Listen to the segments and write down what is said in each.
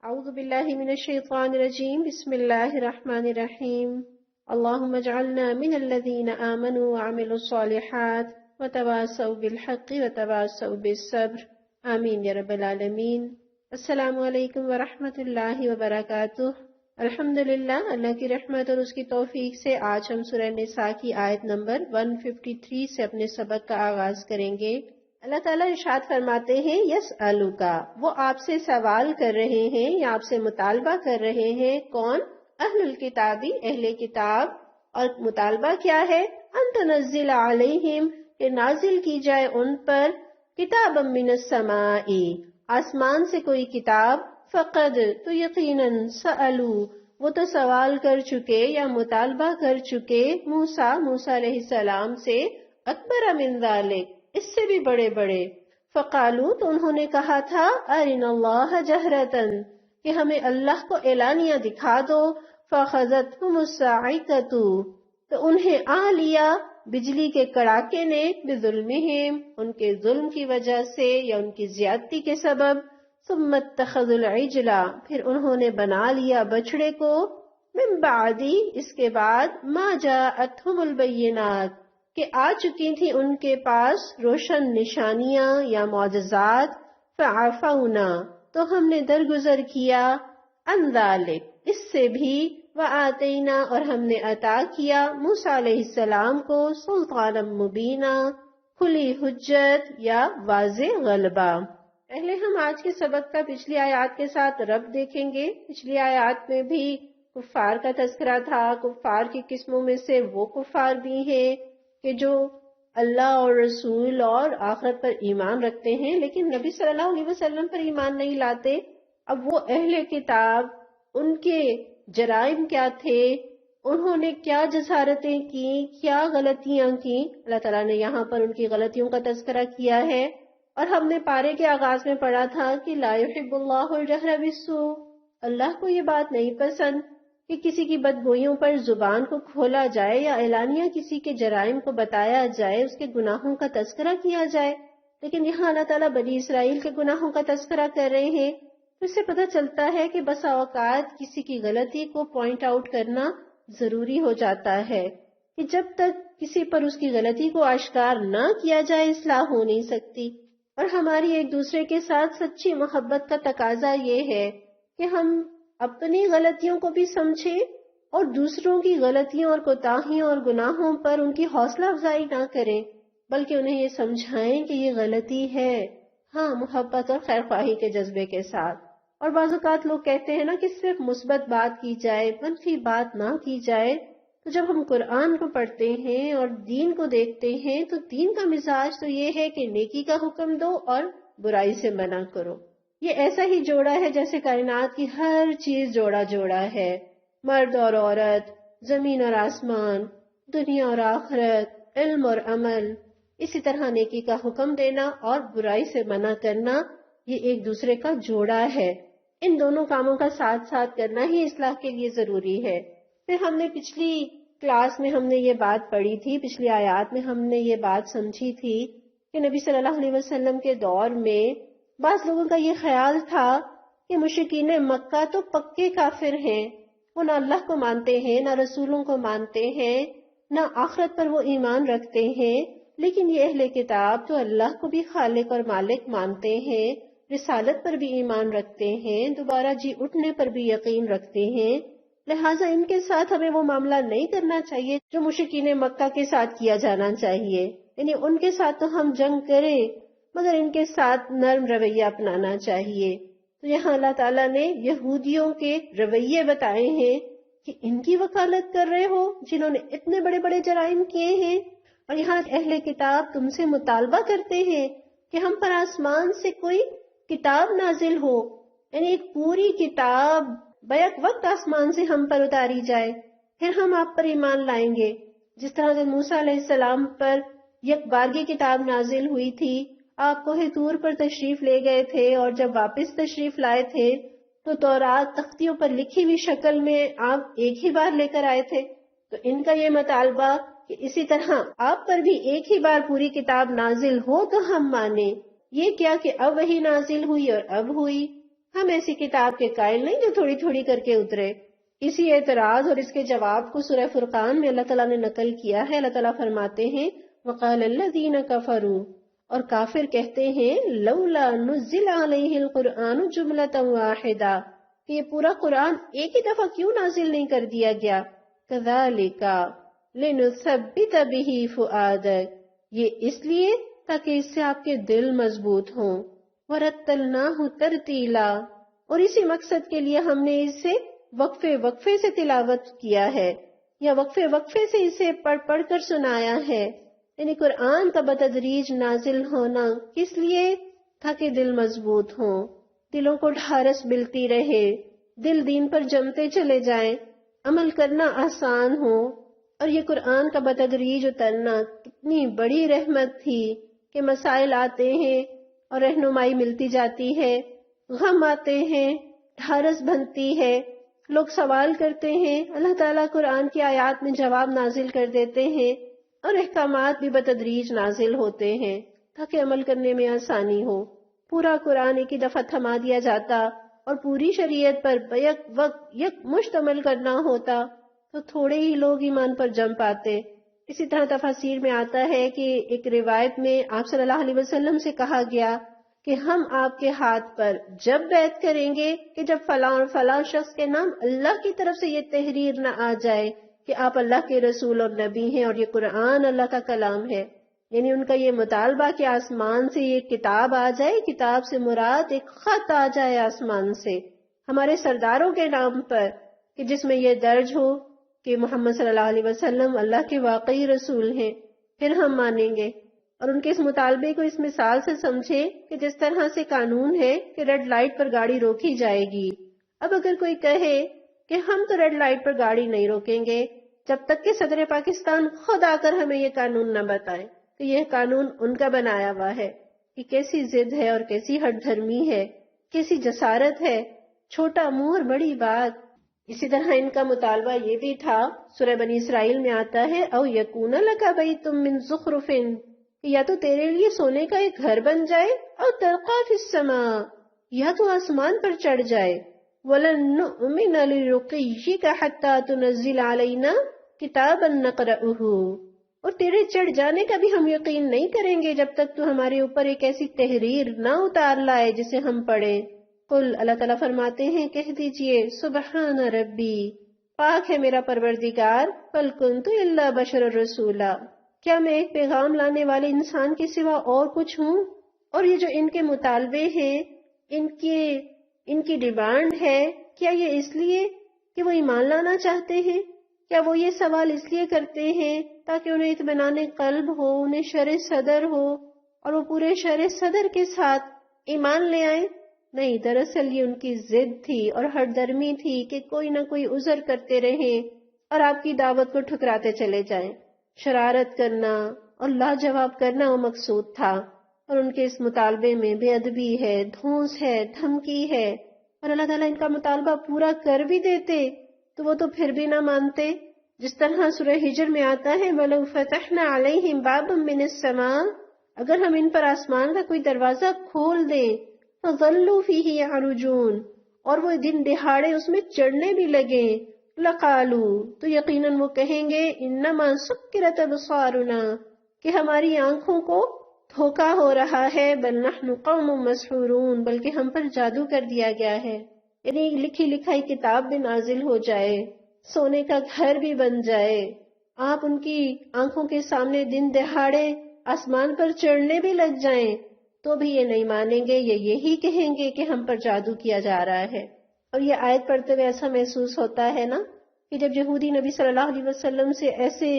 اعوذ باللہ من الشیطان الرجیم بسم اللہ الرحمن الرحیم اللہم اجعلنا من الذین آمنوا وعملوا الصالحات وتواصوا بالحق وتواصوا بالصبر آمین یا رب العالمین۔ السلام علیکم ورحمۃ اللہ وبرکاتہ۔ الحمدللہ، اللہ کی رحمت اور اس کی توفیق سے آج ہم سورہ نساء کی آیت نمبر 153 سے اپنے سبق کا آغاز کریں گے۔ اللہ تعالیٰ ارشاد فرماتے ہیں یسألوکا، وہ آپ سے سوال کر رہے ہیں یا آپ سے مطالبہ کر رہے ہیں۔ کون؟ اہل الکتابی، اہل کتاب۔ اور مطالبہ کیا ہے؟ ان تنزل علیہم، کہ نازل کی جائے ان پر کتابا من السماء، آسمان سے کوئی کتاب۔ فقد، تو یقیناً، سألو، وہ تو سوال کر چکے یا مطالبہ کر چکے، موسیٰ علیہ السلام سے، اکبر من ذالک، اس سے بھی بڑے بڑے۔ فقالو، تو انہوں نے کہا تھا، ارنا اللہ جہرتن، کہ ہمیں اللہ کو اعلانیہ دکھا دو۔ فاخذتہم الصاعقۃ، تو انہیں آ لیا بجلی کے کڑاکے نے، بظلمہم، ان کے ظلم کی وجہ سے یا ان کی زیادتی کے سبب۔ ثم اتخذوا العجل، پھر انہوں نے بنا لیا بچڑے کو، من بعدی، اس کے بعد، ما جاءتہم البینات، کہ آ چکی تھی ان کے پاس روشن نشانیاں یا معجزات۔ فعفونا، تو ہم نے درگزر کیا، عن ذالک، اس سے بھی، وآتینا، اور ہم نے عطا کیا موسیٰ علیہ السلام کو، سلطانا مبینا، کھلی حجت یا واضح غلبہ۔ پہلے ہم آج کے سبق کا پچھلی آیات کے ساتھ ربط دیکھیں گے۔ پچھلی آیات میں بھی کفار کا تذکرہ تھا۔ کفار کی قسموں میں سے وہ کفار بھی ہیں کہ جو اللہ اور رسول اور آخرت پر ایمان رکھتے ہیں لیکن نبی صلی اللہ علیہ وسلم پر ایمان نہیں لاتے۔ اب وہ اہل کتاب، ان کے جرائم کیا تھے، انہوں نے کیا جسارتیں کی، کیا غلطیاں کی، اللہ تعالیٰ نے یہاں پر ان کی غلطیوں کا تذکرہ کیا ہے۔ اور ہم نے پارے کے آغاز میں پڑھا تھا کہ لا یحب اللہ الجہر بالسوء، اللہ کو یہ بات نہیں پسند کہ کسی کی بدگوئیوں پر زبان کو کھولا جائے یا اعلانیہ کسی کے جرائم کو بتایا جائے، اس کے گناہوں کا تذکرہ کیا جائے۔ لیکن یہاں اللہ تعالیٰ بنی اسرائیل کے گناہوں کا تذکرہ کر رہے ہیں، تو اس سے پتہ چلتا ہے کہ بسا اوقات کسی کی غلطی کو پوائنٹ آؤٹ کرنا ضروری ہو جاتا ہے کہ جب تک کسی پر اس کی غلطی کو آشکار نہ کیا جائے اصلاح ہو نہیں سکتی۔ اور ہماری ایک دوسرے کے ساتھ سچی محبت کا تقاضا یہ ہے کہ ہم اپنی غلطیوں کو بھی سمجھیں اور دوسروں کی غلطیوں اور کوتاہیوں اور گناہوں پر ان کی حوصلہ افزائی نہ کریں، بلکہ انہیں یہ سمجھائیں کہ یہ غلطی ہے، ہاں، محبت اور خیر خواہی کے جذبے کے ساتھ۔ اور بعض اوقات لوگ کہتے ہیں نا کہ صرف مثبت بات کی جائے، منفی بات نہ کی جائے۔ تو جب ہم قرآن کو پڑھتے ہیں اور دین کو دیکھتے ہیں تو دین کا مزاج تو یہ ہے کہ نیکی کا حکم دو اور برائی سے منع کرو۔ یہ ایسا ہی جوڑا ہے جیسے کائنات کی ہر چیز جوڑا جوڑا ہے، مرد اور عورت، زمین اور آسمان، دنیا اور آخرت، علم اور عمل۔ اسی طرح نیکی کا حکم دینا اور برائی سے منع کرنا، یہ ایک دوسرے کا جوڑا ہے۔ ان دونوں کاموں کا ساتھ ساتھ کرنا ہی اصلاح کے لیے ضروری ہے۔ پھر ہم نے پچھلی کلاس میں ہم نے یہ بات پڑھی تھی، پچھلی آیات میں ہم نے یہ بات سمجھی تھی کہ نبی صلی اللہ علیہ وسلم کے دور میں بعض لوگوں کا یہ خیال تھا کہ مشرکین مکہ تو پکے کافر ہیں، وہ نہ اللہ کو مانتے ہیں، نہ رسولوں کو مانتے ہیں، نہ آخرت پر وہ ایمان رکھتے ہیں، لیکن یہ اہل کتاب تو اللہ کو بھی خالق اور مالک مانتے ہیں، رسالت پر بھی ایمان رکھتے ہیں، دوبارہ جی اٹھنے پر بھی یقین رکھتے ہیں، لہٰذا ان کے ساتھ ہمیں وہ معاملہ نہیں کرنا چاہیے جو مشرکین مکہ کے ساتھ کیا جانا چاہیے، یعنی ان کے ساتھ تو ہم جنگ کریں مگر ان کے ساتھ نرم رویہ اپنانا چاہیے۔ تو یہاں اللہ تعالیٰ نے یہودیوں کے رویے بتائے ہیں کہ ان کی وکالت کر رہے ہو جنہوں نے اتنے بڑے بڑے جرائم کیے ہیں، اور یہاں اہل کتاب تم سے مطالبہ کرتے ہیں کہ ہم پر آسمان سے کوئی کتاب نازل ہو، یعنی ایک پوری کتاب بیک وقت آسمان سے ہم پر اتاری جائے، پھر ہم آپ پر ایمان لائیں گے۔ جس طرح حضرت موسیٰ علیہ السلام پر یک بارگی کتاب نازل ہوئی تھی، آپ کوہ طور پر تشریف لے گئے تھے اور جب واپس تشریف لائے تھے تو تورات تختیوں پر لکھی ہوئی شکل میں آپ ایک ہی بار لے کر آئے تھے۔ تو ان کا یہ مطالبہ کہ اسی طرح آپ پر بھی ایک ہی بار پوری کتاب نازل ہو تو ہم مانیں، یہ کیا کہ اب وہی نازل ہوئی اور اب ہوئی، ہم ایسی کتاب کے قائل نہیں جو تھوڑی تھوڑی کر کے اترے۔ اسی اعتراض اور اس کے جواب کو سورہ فرقان میں اللہ تعالیٰ نے نقل کیا ہے۔ اللہ تعالیٰ فرماتے ہیں وَقَالَ الَّذِينَ كَفَرُوا، اور کافر کہتے ہیں لَوْلَا نُزِّلَ عَلَيْهِ الْقُرْآنُ جُمْلَةً وَاحِدَةً، کہ یہ پورا قرآن ایک ہی دفعہ کیوں نازل نہیں کر دیا گیا؟ كَذَلِكَ لِنُثَبِّتَ بِهِ فُؤَادَكَ، یہ اس لیے تاکہ اس سے آپ کے دل مضبوط ہوں۔ وَرَتَّلْنَاهُ تَرْتِيلًا، اور اسی مقصد کے لیے ہم نے اسے وقفے وقفے سے تلاوت کیا ہے، یا وقفے وقفے سے اسے پڑھ پڑھ کر سنایا ہے۔ یعنی قرآن کا بتدریج نازل ہونا کس لیے؟ تاکہ دل مضبوط ہوں، دلوں کو ڈھارس ملتی رہے، دل دین پر جمتے چلے جائیں، عمل کرنا آسان ہو۔ اور یہ قرآن کا بتدریج اترنا کتنی بڑی رحمت تھی کہ مسائل آتے ہیں اور رہنمائی ملتی جاتی ہے، غم آتے ہیں، ڈھارس بنتی ہے، لوگ سوال کرتے ہیں، اللہ تعالیٰ قرآن کی آیات میں جواب نازل کر دیتے ہیں، اور احکامات بھی بتدریج نازل ہوتے ہیں تاکہ عمل کرنے میں آسانی ہو۔ پورا قرآن ایک ہی دفعہ تھما دیا جاتا اور پوری شریعت پر بیک وقت یک مشت عمل کرنا ہوتا تو تھوڑے ہی لوگ ایمان پر جم پاتے۔ اسی طرح تفاسیر میں آتا ہے کہ ایک روایت میں آپ صلی اللہ علیہ وسلم سے کہا گیا کہ ہم آپ کے ہاتھ پر جب بیعت کریں گے کہ جب فلاں اور فلاں شخص کے نام اللہ کی طرف سے یہ تحریر نہ آ جائے کہ آپ اللہ کے رسول اور نبی ہیں اور یہ قرآن اللہ کا کلام ہے۔ یعنی ان کا یہ مطالبہ کہ آسمان سے یہ کتاب آ جائے، کتاب سے مراد ایک خط آ جائے آسمان سے ہمارے سرداروں کے نام پر، کہ جس میں یہ درج ہو کہ محمد صلی اللہ علیہ وسلم اللہ کے واقعی رسول ہیں، پھر ہم مانیں گے۔ اور ان کے اس مطالبے کو اس مثال سے سمجھے کہ جس طرح سے قانون ہے کہ ریڈ لائٹ پر گاڑی روکی جائے گی۔ اب اگر کوئی کہے کہ ہم تو ریڈ لائٹ پر گاڑی نہیں روکیں گے جب تک کہ صدر پاکستان خود آ کر ہمیں یہ قانون نہ بتائے، تو یہ قانون ان کا بنایا ہوا ہے۔ کہ کیسی ضد ہے اور کیسی ہٹ دھرمی ہے، کیسی جسارت ہے، چھوٹا منہ اور بڑی بات۔ اسی طرح ان کا مطالبہ یہ بھی تھا، سورہ بنی اسرائیل میں آتا ہے او یکون لک بیت من زخرف، یا تو تیرے لیے سونے کا ایک گھر بن جائے، او ترقی فی السماء، یا تو آسمان پر چڑھ جائے، وَلَن نُؤْمِنَ لِرُقِيِّكَ حَتَّى تُنَزِّلَ عَلَيْنَا كِتَابًا نَقْرَؤُهُ، اور تیرے چڑھ جانے کا بھی ہم یقین نہیں کریں گے جب تک تو ہمارے اوپر ایک ایسی تحریر نہ اتار لائے جسے ہم پڑھیں۔ قل، اللہ تعالیٰ فرماتے ہیں کہہ دیجئے سبحان ربی، پاک ہے میرا پروردگار، قل کنت الا بشر رسولا، کیا میں ایک پیغام لانے والے انسان کے سوا اور کچھ ہوں؟ اور یہ جو ان کے مطالبے ہیں، ان کی ڈیمانڈ ہے، کیا یہ اس لیے کہ وہ ایمان لانا چاہتے ہیں؟ کیا وہ یہ سوال اس لیے کرتے ہیں تاکہ انہیں اطمینان قلب ہو، انہیں شرح صدر ہو اور وہ پورے شرح صدر کے ساتھ ایمان لے آئیں؟ نہیں، دراصل یہ ان کی ضد تھی اور ہٹ درمی تھی کہ کوئی نہ کوئی عذر کرتے رہیں اور آپ کی دعوت کو ٹھکراتے چلے جائیں۔ شرارت کرنا اور لاجواب کرنا وہ مقصود تھا، اور ان کے اس مطالبے میں بے ادبی ہے، دھونس ہے، دھمکی ہے، اور اللہ تعالیٰ ان کا مطالبہ پورا کر بھی دیتے تو وہ تو پھر بھی نہ مانتے۔ جس طرح سورہ ہجر میں آتا ہے وَلَوْ فَتَحْنَا عَلَيْهِمْ بَابًا مِّنَ السَّمَاءِ، اگر ہم ان پر آسمان کا کوئی دروازہ کھول دیں، فَظَلُّوا فِيهِ يَعْرُجُونَ، اور وہ دن دہاڑے اس میں چڑھنے بھی لگیں، لَقَالُوا، تو یقیناً وہ کہیں گے إِنَّمَا سُكِّرَتْ أَبْصَارُنَا، کہ ہماری آنکھوں کو دھوکا ہو رہا ہے، بل نحن قوم مسحورون، بلکہ ہم پر جادو کر دیا گیا ہے۔ یعنی لکھی لکھائی کتاب بھی نازل ہو جائے، سونے کا گھر بھی بن جائے، آپ ان کی آنکھوں کے سامنے دن دہاڑے آسمان پر چڑھنے بھی لگ جائیں تو بھی یہ نہیں مانیں گے، یہ یہی کہیں گے کہ ہم پر جادو کیا جا رہا ہے۔ اور یہ آیت پڑھتے ہوئے ایسا محسوس ہوتا ہے نا کہ جب یہودی نبی صلی اللہ علیہ وسلم سے ایسے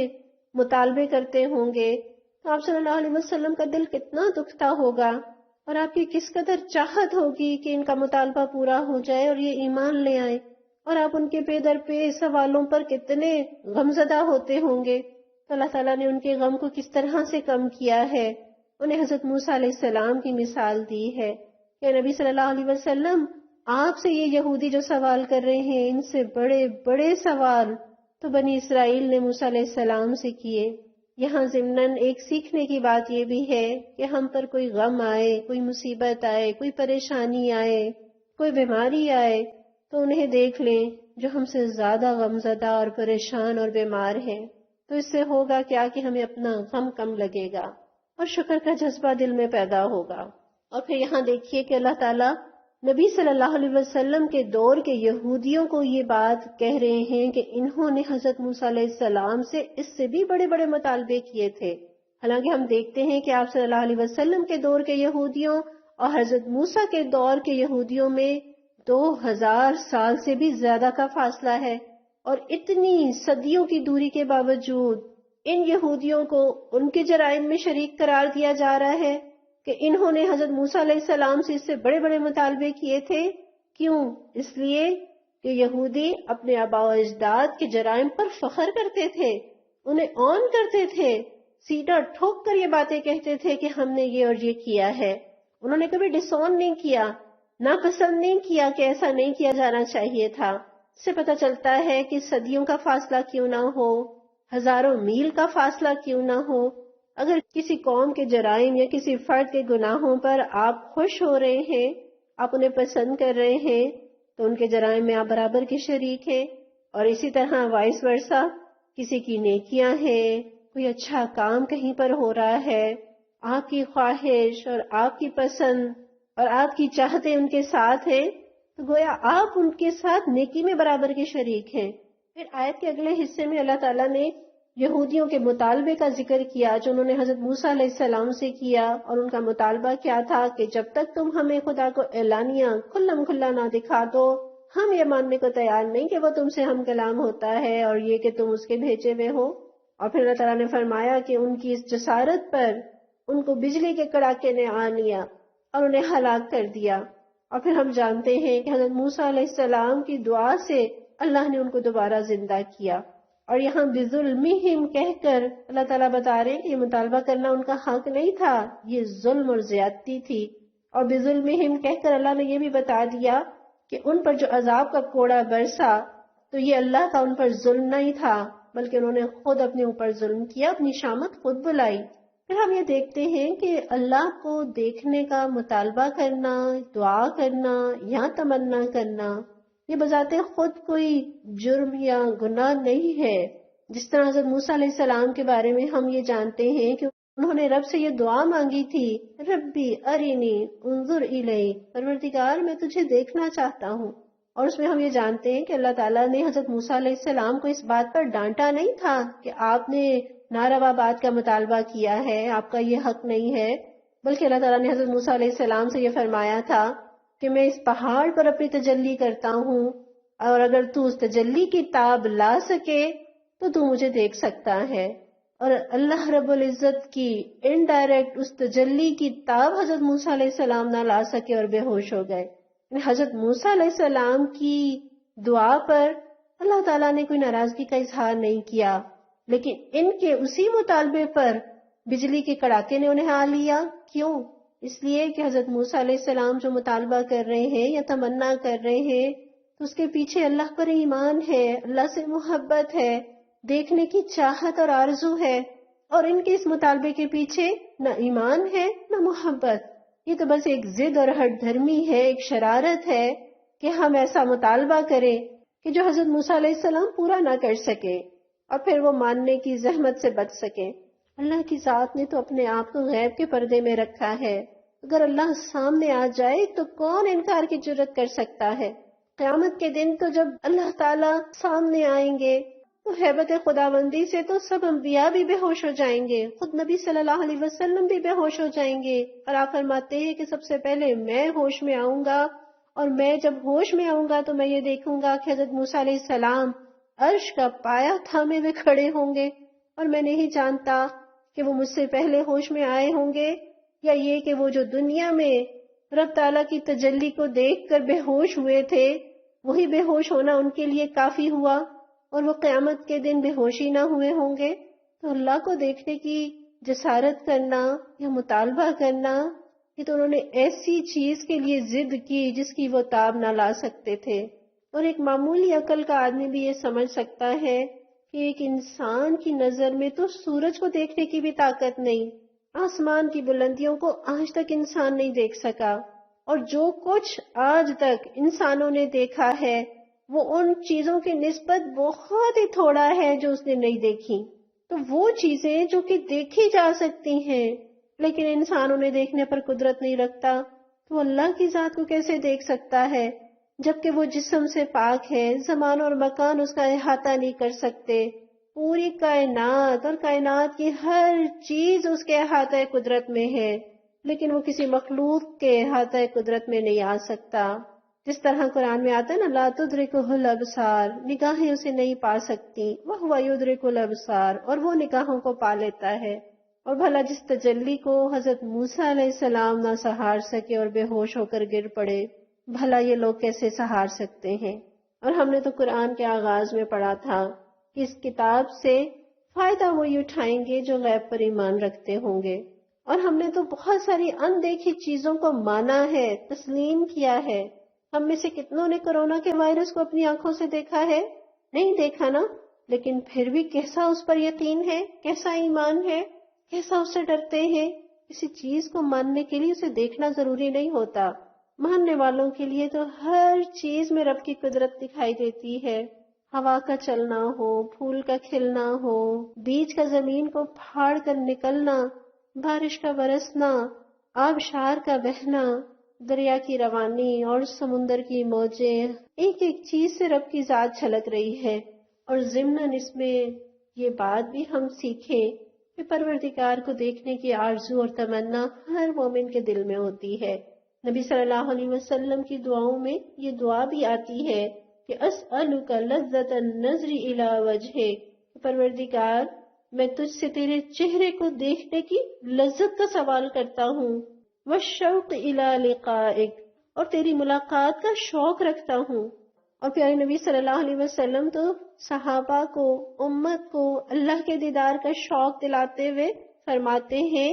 مطالبے کرتے ہوں گے تو آپ صلی اللہ علیہ وسلم کا دل کتنا دکھتا ہوگا، اور آپ کی کس قدر چاہت ہوگی کہ ان کا مطالبہ پورا ہو جائے اور یہ ایمان لے آئیں، اور آپ ان کے پے در پے سوالوں پر کتنے غمزدہ ہوتے ہوں گے۔ تو اللہ تعالیٰ نے ان کے غم کو کس طرح سے کم کیا ہے، انہیں حضرت موسیٰ علیہ السلام کی مثال دی ہے کہ نبی صلی اللہ علیہ وسلم آپ سے یہ یہودی جو سوال کر رہے ہیں، ان سے بڑے بڑے سوال تو بنی اسرائیل نے موسیٰ علیہ السلام سے کیے۔ یہاں ضمناً ایک سیکھنے کی بات یہ بھی ہے کہ ہم پر کوئی غم آئے، کوئی مصیبت آئے، کوئی پریشانی آئے، کوئی بیماری آئے تو انہیں دیکھ لیں جو ہم سے زیادہ غمزدہ اور پریشان اور بیمار ہیں، تو اس سے ہوگا کیا کہ ہمیں اپنا غم کم لگے گا اور شکر کا جذبہ دل میں پیدا ہوگا۔ اور پھر یہاں دیکھیے کہ اللہ تعالیٰ نبی صلی اللہ علیہ وسلم کے دور کے یہودیوں کو یہ بات کہہ رہے ہیں کہ انہوں نے حضرت موسیٰ علیہ السلام سے اس سے بھی بڑے بڑے مطالبے کیے تھے۔ حالانکہ ہم دیکھتے ہیں کہ آپ صلی اللہ علیہ وسلم کے دور کے یہودیوں اور حضرت موسیٰ کے دور کے یہودیوں میں 2000 سال سے بھی زیادہ کا فاصلہ ہے، اور اتنی صدیوں کی دوری کے باوجود ان یہودیوں کو ان کے جرائم میں شریک قرار دیا جا رہا ہے کہ انہوں نے حضرت موسیٰ علیہ السلام سے اس سے بڑے بڑے مطالبے کیے تھے۔ کیوں؟ اس لیے کہ یہودی اپنے آباء و اجداد کے جرائم پر فخر کرتے تھے، انہیں اون کرتے تھے، سیدھا ٹھوک کر یہ باتیں کہتے تھے کہ ہم نے یہ اور یہ کیا ہے۔ انہوں نے کبھی ڈس اون نہیں کیا، ناپسند نہیں کیا کہ ایسا نہیں کیا جانا چاہیے تھا۔ اس سے پتہ چلتا ہے کہ صدیوں کا فاصلہ کیوں نہ ہو، ہزاروں میل کا فاصلہ کیوں نہ ہو، اگر کسی قوم کے جرائم یا کسی فرد کے گناہوں پر آپ خوش ہو رہے ہیں، آپ انہیں پسند کر رہے ہیں، تو ان کے جرائم میں آپ برابر کے شریک ہیں۔ اور اسی طرح وائس ورثہ، کسی کی نیکیاں ہیں، کوئی اچھا کام کہیں پر ہو رہا ہے، آپ کی خواہش اور آپ کی پسند اور آپ کی چاہتیں ان کے ساتھ ہیں، تو گویا آپ ان کے ساتھ نیکی میں برابر کے شریک ہیں۔ پھر آیت کے اگلے حصے میں اللہ تعالیٰ نے یہودیوں کے مطالبے کا ذکر کیا جو انہوں نے حضرت موسیٰ علیہ السلام سے کیا، اور ان کا مطالبہ کیا تھا کہ جب تک تم ہمیں خدا کو اعلانیہ کھلم کھلا نہ دکھا دو، ہم یہ ماننے کو تیار نہیں کہ وہ تم سے ہم کلام ہوتا ہے اور یہ کہ تم اس کے بھیجے ہوئے ہو۔ اور پھر اللہ تعالیٰ نے فرمایا کہ ان کی اس جسارت پر ان کو بجلی کے کڑاکے نے آن لیا اور انہیں ہلاک کر دیا۔ اور پھر ہم جانتے ہیں کہ حضرت موسیٰ علیہ السلام کی دعا سے اللہ نے ان کو دوبارہ زندہ کیا۔ اور یہاں بظلمہم کہہ کر اللہ تعالیٰ بتا رہے ہیں کہ یہ مطالبہ کرنا ان کا حق نہیں تھا، یہ ظلم اور زیادتی تھی۔ اور بظلمہم کہہ کر اللہ نے یہ بھی بتا دیا کہ ان پر جو عذاب کا کوڑا برسا تو یہ اللہ کا ان پر ظلم نہیں تھا، بلکہ انہوں نے خود اپنے اوپر ظلم کیا، اپنی شامت خود بلائی۔ پھر ہم یہ دیکھتے ہیں کہ اللہ کو دیکھنے کا مطالبہ کرنا، دعا کرنا یا تمنا کرنا یہ بذات خود کوئی جرم یا گناہ نہیں ہے۔ جس طرح حضرت موسیٰ علیہ السلام کے بارے میں ہم یہ جانتے ہیں کہ انہوں نے رب سے یہ دعا مانگی تھی، ربی ارینی انظر الی، پروردگار میں تجھے دیکھنا چاہتا ہوں۔ اور اس میں ہم یہ جانتے ہیں کہ اللہ تعالیٰ نے حضرت موسیٰ علیہ السلام کو اس بات پر ڈانٹا نہیں تھا کہ آپ نے ناروا بات کا مطالبہ کیا ہے، آپ کا یہ حق نہیں ہے، بلکہ اللہ تعالیٰ نے حضرت موسیٰ علیہ السلام سے یہ فرمایا تھا کہ میں اس پہاڑ پر اپنی تجلی کرتا ہوں، اور اگر تو اس تجلی کی تاب لا سکے تو تو مجھے دیکھ سکتا ہے۔ اور اللہ رب العزت کی انڈائریکٹ اس تجلی کی تاب حضرت موسیٰ علیہ السلام نہ لا سکے اور بے ہوش ہو گئے۔ حضرت موسیٰ علیہ السلام کی دعا پر اللہ تعالیٰ نے کوئی ناراضگی کا اظہار نہیں کیا، لیکن ان کے اسی مطالبے پر بجلی کے کڑاکے نے انہیں آ لیا۔ کیوں؟ اس لیے کہ حضرت موسیٰ علیہ السلام جو مطالبہ کر رہے ہیں یا تمنا کر رہے ہیں تو اس کے پیچھے اللہ پر ایمان ہے، اللہ سے محبت ہے، دیکھنے کی چاہت اور آرزو ہے، اور ان کے اس مطالبے کے پیچھے نہ ایمان ہے نہ محبت، یہ تو بس ایک ضد اور ہٹ دھرمی ہے، ایک شرارت ہے کہ ہم ایسا مطالبہ کریں کہ جو حضرت موسیٰ علیہ السلام پورا نہ کر سکے اور پھر وہ ماننے کی زحمت سے بچ سکیں۔ اللہ کی ذات نے تو اپنے آپ کو غیب کے پردے میں رکھا ہے، اگر اللہ سامنے آ جائے تو کون انکار کی جرت کر سکتا ہے؟ قیامت کے دن تو جب اللہ تعالیٰ سامنے آئیں گے تو ہیبت خداوندی سے تو سب انبیاء بھی بے ہوش ہو جائیں گے، خود نبی صلی اللہ علیہ وسلم بھی بے ہوش ہو جائیں گے، اور آپ فرماتے ہیں کہ سب سے پہلے میں ہوش میں آؤں گا، اور میں جب ہوش میں آؤں گا تو میں یہ دیکھوں گا کہ حضرت موسیٰ علیہ السلام عرش کا پایا تھامے ہوئے کھڑے ہوں گے، اور میں نہیں جانتا کہ وہ مجھ سے پہلے ہوش میں آئے ہوں گے یا یہ کہ وہ جو دنیا میں رب تعالیٰ کی تجلی کو دیکھ کر بے ہوش ہوئے تھے وہی بے ہوش ہونا ان کے لیے کافی ہوا اور وہ قیامت کے دن بے ہوشی نہ ہوئے ہوں گے۔ تو اللہ کو دیکھنے کی جسارت کرنا یا مطالبہ کرنا، یہ تو انہوں نے ایسی چیز کے لیے ضد کی جس کی وہ تاب نہ لا سکتے تھے۔ اور ایک معمولی عقل کا آدمی بھی یہ سمجھ سکتا ہے کہ ایک انسان کی نظر میں تو سورج کو دیکھنے کی بھی طاقت نہیں، آسمان کی بلندیوں کو آج تک انسان نہیں دیکھ سکا، اور جو کچھ آج تک انسانوں نے دیکھا ہے وہ ان چیزوں کی نسبت بہت ہی تھوڑا ہے جو اس نے نہیں دیکھی. تو وہ چیزیں جو کہ دیکھی جا سکتی ہیں لیکن انسانوں نے دیکھنے پر قدرت نہیں رکھتا، تو اللہ کی ذات کو کیسے دیکھ سکتا ہے جبکہ وہ جسم سے پاک ہے، زمان اور مکان اس کا احاطہ نہیں کر سکتے، پوری کائنات اور کائنات کی ہر چیز اس کے احاطہ قدرت میں ہے، لیکن وہ کسی مخلوق کے احاطہ قدرت میں نہیں آ سکتا. جس طرح قرآن میں آتا ہے نا، لا تدرکہ الابصار، نگاہیں اسے نہیں پا سکتی، وہو یدرک الابصار، اور وہ نگاہوں کو پا لیتا ہے. اور بھلا جس تجلی کو حضرت موسیٰ علیہ السلام نہ سہار سکے اور بے ہوش ہو کر گر پڑے، بھلا یہ لوگ کیسے سہار سکتے ہیں؟ اور ہم نے تو قرآن کے آغاز میں پڑھا تھا کہ اس کتاب سے فائدہ وہی اٹھائیں گے جو غیب پر ایمان رکھتے ہوں گے. اور ہم نے تو بہت ساری اندیکھی چیزوں کو مانا ہے، تسلیم کیا ہے. ہم میں سے کتنوں نے کرونا کے وائرس کو اپنی آنکھوں سے دیکھا ہے؟ نہیں دیکھا نا، لیکن پھر بھی کیسا اس پر یقین ہے، کیسا ایمان ہے، کیسا اس سے ڈرتے ہیں. کسی چیز کو ماننے کے لیے اسے دیکھنا ضروری نہیں ہوتا. ماننے والوں کے لیے تو ہر چیز میں رب کی قدرت دکھائی دیتی ہے. ہوا کا چلنا ہو، پھول کا کھلنا ہو، بیج کا زمین کو پھاڑ کر نکلنا، بارش کا برسنا، آبشار کا بہنا، دریا کی روانی اور سمندر کی موجیں، ایک ایک چیز سے رب کی ذات چھلک رہی ہے. اور ضمناً اس میں یہ بات بھی ہم سیکھیں کہ پروردگار کو دیکھنے کی آرزو اور تمنا ہر مومن کے دل میں ہوتی ہے. نبی صلی اللہ علیہ وسلم کی دعاؤں میں یہ دعا بھی آتی ہے کہ اسألک لذت النظر الی وجہک، پروردگار میں تجھ سے تیرے چہرے کو دیکھنے کی لذت کا سوال کرتا ہوں، والشوق الی لقائک، اور تیری ملاقات کا شوق رکھتا ہوں. اور پیارے نبی صلی اللہ علیہ وسلم تو صحابہ کو، امت کو اللہ کے دیدار کا شوق دلاتے ہوئے فرماتے ہیں،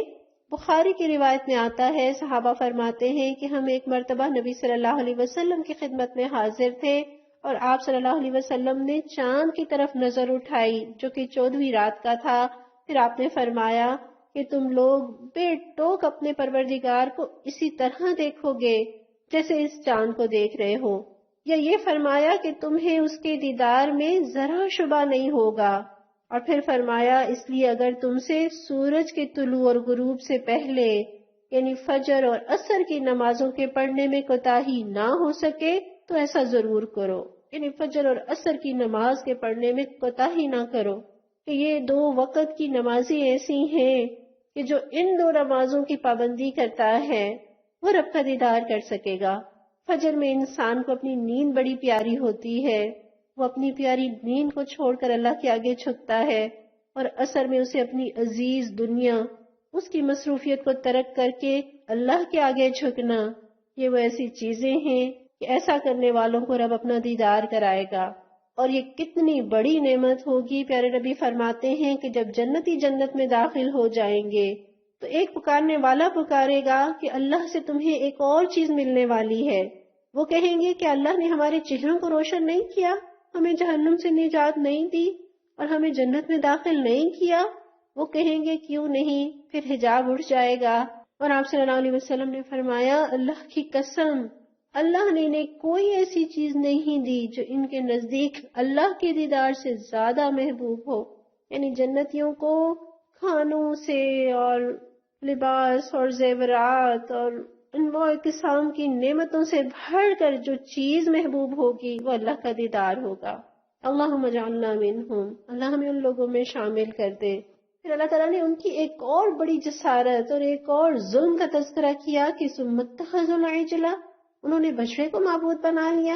بخاری کی روایت میں آتا ہے، صحابہ فرماتے ہیں کہ ہم ایک مرتبہ نبی صلی اللہ علیہ وسلم کی خدمت میں حاضر تھے اور آپ صلی اللہ علیہ وسلم نے چاند کی طرف نظر اٹھائی جو کہ 14ویں رات کا تھا. پھر آپ نے فرمایا کہ تم لوگ بے ٹوک اپنے پروردگار کو اسی طرح دیکھو گے جیسے اس چاند کو دیکھ رہے ہو، یا یہ فرمایا کہ تمہیں اس کے دیدار میں ذرا شبہ نہیں ہوگا. اور پھر فرمایا اس لیے اگر تم سے سورج کے طلوع اور غروب سے پہلے یعنی فجر اور عصر کی نمازوں کے پڑھنے میں کوتاہی نہ ہو سکے تو ایسا ضرور کرو، یعنی فجر اور عصر کی نماز کے پڑھنے میں کوتاہی نہ کرو، کہ یہ 2 وقت کی نمازیں ایسی ہیں کہ جو ان 2 نمازوں کی پابندی کرتا ہے وہ رب کا دیدار کر سکے گا. فجر میں انسان کو اپنی نیند بڑی پیاری ہوتی ہے، وہ اپنی پیاری نیند کو چھوڑ کر اللہ کے آگے جھکتا ہے، اور عصر میں اسے اپنی عزیز دنیا، اس کی مصروفیت کو ترک کر کے اللہ کے آگے جھکنا، یہ وہ ایسی چیزیں ہیں کہ ایسا کرنے والوں کو رب اپنا دیدار کرائے گا. اور یہ کتنی بڑی نعمت ہوگی. پیارے نبی فرماتے ہیں کہ جب جنتی جنت میں داخل ہو جائیں گے تو ایک پکارنے والا پکارے گا کہ اللہ سے تمہیں ایک اور چیز ملنے والی ہے. وہ کہیں گے کہ اللہ نے ہمارے چہروں کو روشن نہیں کیا، ہمیں جہنم سے نجات نہیں دی اور ہمیں جنت میں داخل نہیں کیا. وہ کہیں گے کیوں نہیں. پھر حجاب اٹھ جائے گا اور آپ صلی اللہ علیہ وسلم نے فرمایا اللہ کی قسم، اللہ نے انہیں کوئی ایسی چیز نہیں دی جو ان کے نزدیک اللہ کے دیدار سے زیادہ محبوب ہو. یعنی جنتیوں کو کھانوں سے اور لباس اور زیورات اور انواع اقسام کی نعمتوں سے بڑھ کر جو چیز محبوب ہوگی وہ اللہ کا دیدار ہوگا. اللہم اجعلنا منہم، اللہ ہمیں ان لوگوں میں شامل کر دے. پھر اللہ تعالیٰ نے ان کی ایک اور بڑی جسارت اور ایک اور ظلم کا تذکرہ کیا کہ ثم اتخذوا العجل، انہوں نے بچڑے کو معبود بنا لیا.